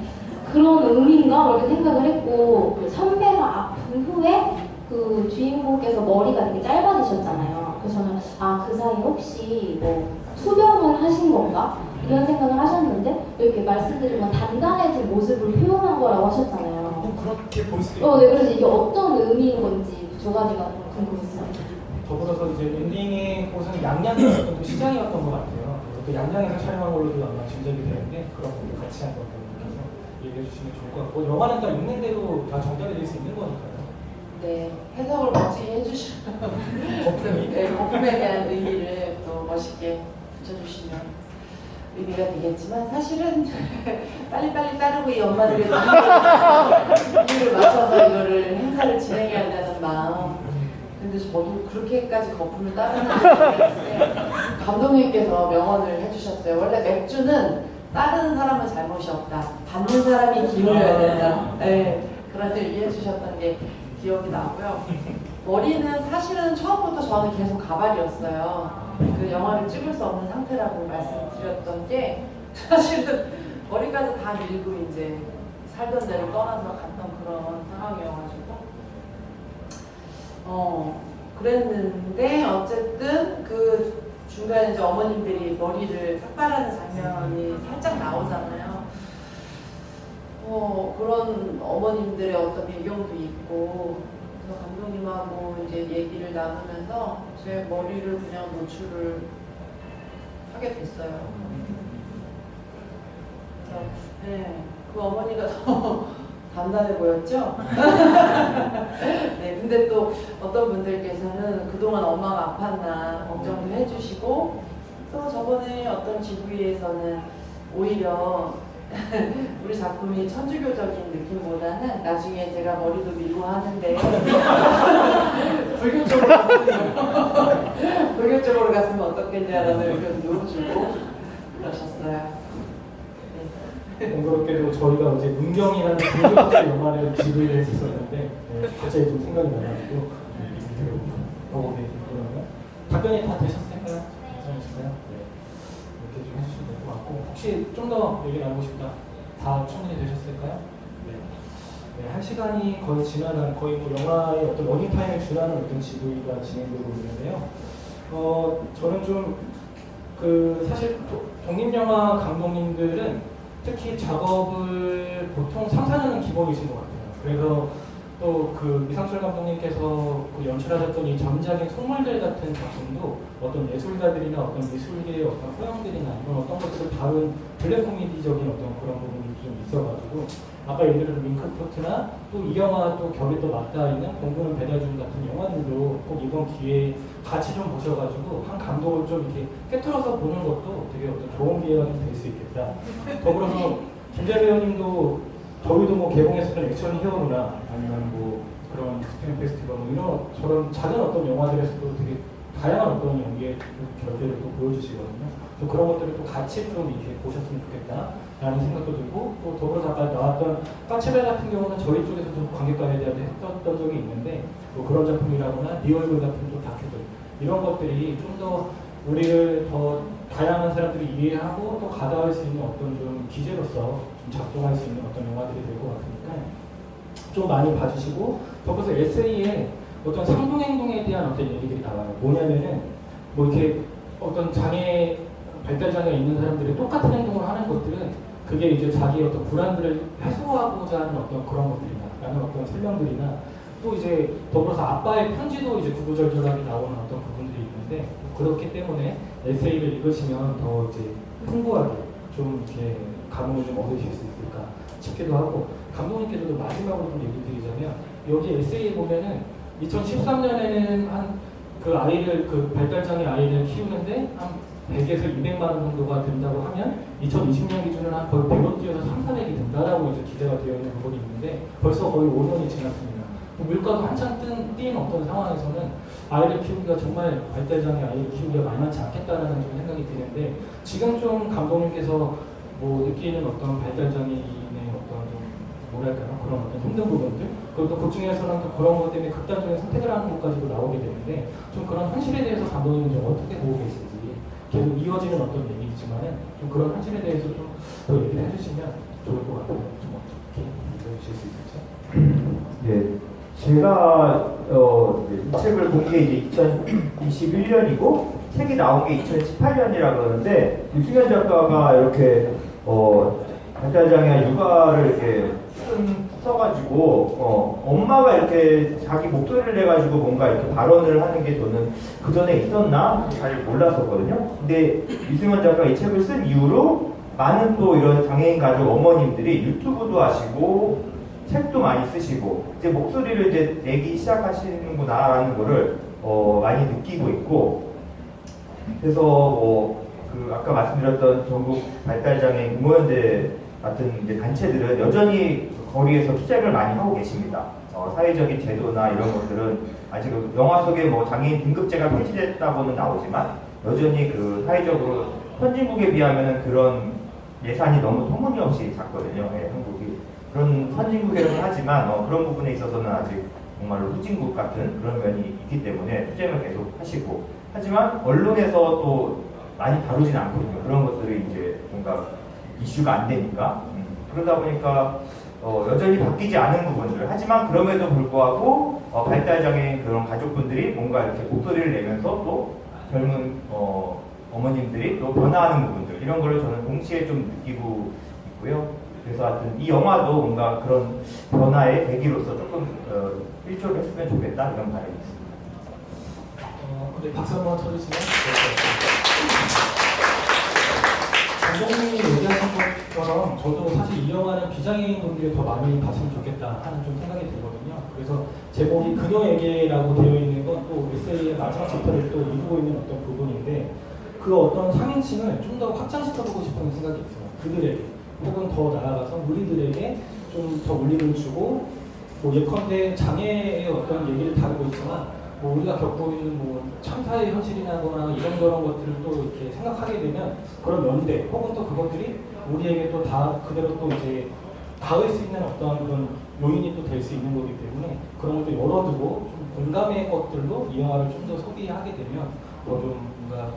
그런 의미인가? 이렇게 생각을 했고 그 선배가 아픈 후에 그 주인공께서 머리가 되게 짧아지셨잖아요. 그래서 저는 그 사이에 혹시 뭐 수병을 하신 건가? 이런 생각을 하셨는데 이렇게 말씀드리면 단단해진 모습을 표현한 거라고 하셨잖아요. 그렇게 볼 수 있어요. 네, 그래서 이게 어떤 의미인 건지 두 가지가 궁금했어요. 더불어서 이제 엔딩의 곳은 양양이었던 또 시장이었던 것 같아요. 그래서 또 양양에서 촬영한 걸로도 아마 짐작이 되는데 그런 것도 같이 한 것 같아서 얘기해 주시면 좋을 것 같고 영화는 다 있는 대로 다 전달이 될 수 있는 거니까요. 네, 해석을 멋지게 해주시면 거품에 대한 의미를 또 멋있게 붙여주시면 의미가 되겠지만 사실은 빨리빨리 따르고 이 엄마들의 이유를 맞춰서 이거를 행사를 진행해야 된다는 마음. 근데 저도 그렇게까지 거품을 따르는 데 감독님께서 명언을 해주셨어요. 원래 맥주는 따르는 사람은 잘못이 없다. 받는 사람이 기울여야 된다. 네, 그런 얘기 해주셨던 게 기억이 나고요. 머리는 사실은 처음부터 저는 계속 가발이었어요. 그 영화를 찍을 수 없는 상태라고 말씀드렸던 게 사실은 머리까지 다 밀고 이제 살던 데를 떠나서 갔던 그런 상황이어가지고 그랬는데 어쨌든 그 중간에 이제 어머님들이 머리를 삭발하는 장면이 살짝 나오잖아요. 그런 어머님들의 어떤 배경도 있고, 그래서 감독님하고 이제 얘기를 나누면서 제 머리를 그냥 노출을 하게 됐어요. 그래서 네, 그 어머니가 더 단단해 보였죠? 네, 근데 또 어떤 분들께서는 그동안 엄마가 아팠나 걱정도 해주시고, 또 저번에 어떤 GV에서는 오히려 우리 작품이 천주교적인 느낌보다는 나중에 제가 머리도 밀고 하는데 불교 쪽으로 갔으면 어떻겠냐라는 의견도 주고 그러셨어요. 공교롭게도 저희가 어제 문경이라는 불교적 영화를 지도를 했었는데 갑자기 좀 생각이 나가지고 그러면 답변이 다 되셨을까요? 괜찮으실까요? 네. 이렇게 좀 해주시면 될 것 같고, 혹시 좀 더 얘기 나누고 싶다. 다 충분히 되셨을까요? 네. 네, 1시간이 거의 지나는, 거의 뭐 영화의 어떤 러닝타임을 준하는 어떤 지도가 진행되고 있는데요. 저는 좀 사실 독립영화 감독님들은 특히 작업을 보통 3, 4년은 기본이신 것 같아요. 그래서 또 그 이상철 감독님께서 그 연출하셨던 이 전작인 속물들 같은 작품도 어떤 예술가들이나 어떤 미술계의 어떤 호영들이나 이런 어떤 것들을 다룬 블랙 코미디적인 어떤 그런 부분이 좀 있어가지고, 아까 예를 들어 윙크포트나 또 이 영화 또 결이 또 맞닿아 있는 공부는 배달중 같은 영화들도 꼭 이번 기회에 같이 좀 보셔가지고 한 감독을 좀 이렇게 깨트려서 보는 것도 되게 어떤 좋은 기회가 좀 될 수 있겠다. 더불어서 김재 배우님도 저희도 뭐 개봉했었던 액션 히어로나 아니면 뭐 그런 스크린 페스티벌 뭐 이런 저런 작은 어떤 영화들에서도 되게 다양한 어떤 연기의 결대를 또 보여주시거든요. 또 그런 것들을 또 같이 좀 이렇게 보셨으면 좋겠다라는 생각도 들고, 또 더불어서 아까 나왔던 까치벨 같은 경우는 저희 쪽에서 좀 관객과에 대한 했던 적이 있는데, 뭐 그런 작품이라거나 네 얼굴 같은 또 다큐들 이런 것들이 좀 더 우리를 더 다양한 사람들이 이해하고 또 가닿을 수 있는 어떤 좀 기제로서 좀 작동할 수 있는 어떤 영화들이 될 것 같으니까 좀 많이 봐주시고, 더불어서 에세이에 어떤 상동행동에 대한 어떤 얘기들이 나와요. 뭐냐면은 뭐 이렇게 어떤 장애, 발달장애가 있는 사람들이 똑같은 행동을 하는 것들은 그게 이제 자기의 어떤 불안들을 해소하고자 하는 어떤 그런 것들이나 라는 어떤 설명들이나, 또 이제 더불어서 아빠의 편지도 이제 구구절절하게 나오는 어떤 부분들이 있는데, 그렇기 때문에 에세이를 읽으시면 더 이제 풍부하게 좀 이렇게 감흥을 좀 얻으실 수 있을까 싶기도 하고, 감독님께서도 마지막으로 좀 얘기 드리자면, 여기 에세이에 보면은 2013년에는 한 그 아이를, 그 발달장애 아이를 키우는데 한 100에서 200만 원 정도가 된다고 하면 2020년 기준으로 한 거의 100원 뛰어서 3, 400이 된다라고 이제 기재가 되어 있는 부분이 있는데, 벌써 거의 5년이 지났습니다. 물가도 한참 뛴 어떤 상황에서는 아이를 키우기가 정말, 발달장애 아이를 키우기가 만만치 않겠다라는 좀 생각이 드는데, 지금 좀 감독님께서 뭐 느끼는 어떤 발달장애인의 어떤 좀 뭐랄까요, 그런 어떤 힘든 부분들, 그리고 또 그 중에서는 또 그런 것 때문에 극단적인 선택을 하는 것까지도 나오게 되는데, 좀 그런 현실에 대해서 감독님은 좀 어떻게 보고 계신지, 계속 이어지는 어떤 얘기지만은 좀 그런 현실에 대해서 좀 더 얘기를 해주시면 좋을 것 같아요. 좀 어떻게 읽어주실 수 있을지? 네, 제가 이 책을 본 게 이제 2021년이고 책이 나온 게 2018년이라 그러는데, 유승현 작가가 이렇게 발달장애 육아를 이렇게 써가지고 엄마가 이렇게 자기 목소리를 내가지고 뭔가 이렇게 발언을 하는 게 저는 그 전에 있었나 잘 몰랐었거든요. 근데 유승현 작가가 이 책을 쓴 이후로 많은 또 이런 장애인 가족 어머님들이 유튜브도 하시고 책도 많이 쓰시고 이제 목소리를 이제 내기 시작하시는구나라는 거를 많이 느끼고 있고, 그래서 그 아까 말씀드렸던 전국 발달장애인 공모연대 같은 이제 단체들은 여전히 거리에서 투쟁을 많이 하고 계십니다. 사회적인 제도나 이런 것들은 아직 영화 속에 뭐 장애인 등급제가 폐지됐다고는 나오지만 여전히 그 사회적으로 선진국에 비하면은 그런 예산이 너무 터무니없이 작거든요. 예, 한국이 그런 선진국이라고는 하지만 그런 부분에 있어서는 아직 정말로 후진국 같은 그런 면이 있기 때문에 투쟁을 계속 하시고, 하지만 언론에서 또 많이 다루진 않거든요. 그런 것들이 이제 뭔가 이슈가 안 되니까. 그러다 보니까 여전히 바뀌지 않은 부분들, 하지만 그럼에도 불구하고 발달장애인 그런 가족분들이 뭔가 이렇게 목소리를 내면서 또 젊은 어머님들이 또 변화하는 부분들, 이런 거를 저는 동시에 좀 느끼고 있고요. 그래서 하여튼 이 영화도 뭔가 그런 변화의 계기로서 조금 일조를 했으면 좋겠다, 이런 바람이 있습니다. 네, 박수 한번 쳐주시면. 감독님이 얘기하신 것처럼 저도 사실 이 영화는 비장애인 분들이 더 많이 봤으면 좋겠다 하는 좀 생각이 들거든요. 그래서 제목이 그녀에게라고 되어 있는 건 또 에세이의 마지막 챕터를 또 이루고 있는 어떤 부분인데, 그 어떤 상인층을 좀 더 확장시켜보고 싶은 생각이 있어요. 그들에게, 혹은 더 나아가서 우리들에게 좀 더 울림을 주고, 뭐 예컨대 장애의 어떤 얘기를 다루고 있지만 뭐 우리가 겪고 있는 뭐 참사의 현실이나거나 이런 것들을 또 이렇게 생각하게 되면 그런 연대 혹은 또 그것들이 우리에게 또 다 그대로 또 이제 닿을 수 있는 어떤 그런 요인이 또 될 수 있는 거기 때문에 그런 것도 열어두고 좀 공감의 것들로 이 영화를 좀 더 소비하게 되면 좀 뭔가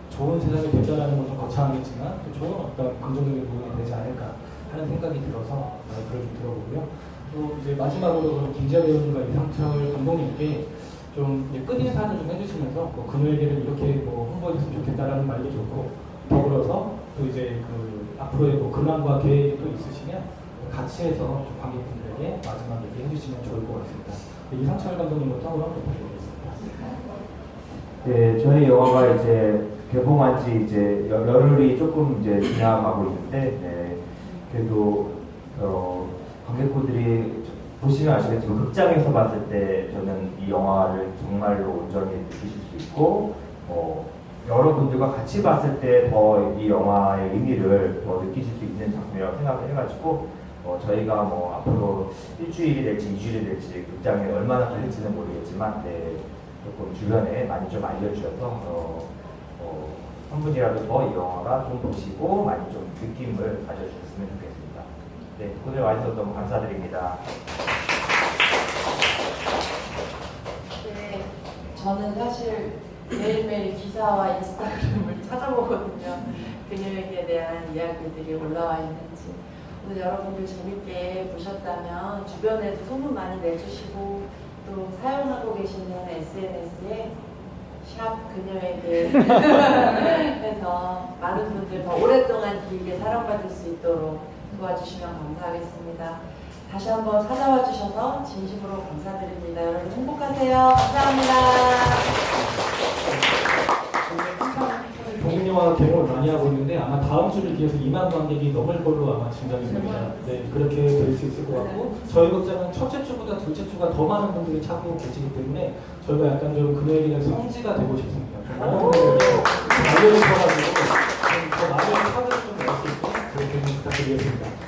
좋은 세상이 된다라는 건 좀 거창하겠지만 또 좋은 어떤 긍정적인 부분이 되지 않을까 하는 생각이 들어서 그걸 좀 들어보고요. 또 이제 마지막으로 김지아 배우님과 이상철 감독님께 좀 끝인사를 좀 해주시면서 뭐 그녀에게는 이렇게 뭐 홍보해줬으면 좋겠다라는 말도 좋고, 더불어서 또 이제 그 앞으로의 뭐 근황과 계획이 또 있으시면 같이 해서 좀 관객분들에게 마지막 얘기 해주시면 좋을 것 같습니다. 이상철 감독님부터 한번 부탁드리겠습니다. 네, 저희 영화가 이제 개봉한 지 이제 열흘이 조금 이제 지나가고 있는데, 네, 그래도 관객분들이 보시면 아시겠지만 극장에서 봤을 때 저는 이 영화를 정말로 온전히 느끼실 수 있고, 여러분들과 같이 봤을 때 더 이 영화의 의미를 더 느끼실 수 있는 작품이라고 생각을 해가지고 저희가 뭐 앞으로 일주일이 될지 2주일이 될지 극장에 얼마나 걸릴지는 모르겠지만, 네, 조금 주변에 많이 좀 알려주셔서 한 분이라도 더 이 영화가 좀 보시고 많이 좀 느낌을 가져주셨으면 좋겠습니다. 네, 오늘 와주셔서 너무 감사드립니다. 네, 저는 사실 매일매일 기사와 인스타그램을 찾아보거든요. 그녀에게 대한 이야기들이 올라와 있는지. 오늘 여러분들 재밌게 보셨다면 주변에도 소문 많이 내주시고, 또 사용하고 계시는 SNS에 샵 그녀에게 해서 많은 분들 더 오랫동안 길게 사랑받을 수 있도록 도와주시면 감사하겠습니다. 다시 한번 찾아와 주셔서 진심으로 감사드립니다. 여러분 행복하세요. 감사합니다. 독립영화 개봉을 많이 하고 있는데 아마 다음 주를 기해서 2만 관객이 넘을 걸로 아마 진단이 됩니다. 네, 그렇게 될 수 있을 것 같고, 저희 극장은 첫째 주보다 둘째 주가 더 많은 분들이 찾고 계시기 때문에 저희가 약간 좀 그녀에게는 성지가 되고 싶습니다. 좀 많은 분들이 알려주셔가지고 더 많은 사들을 좀 낼 수 있도록 그렇게 좀 부탁드리겠습니다.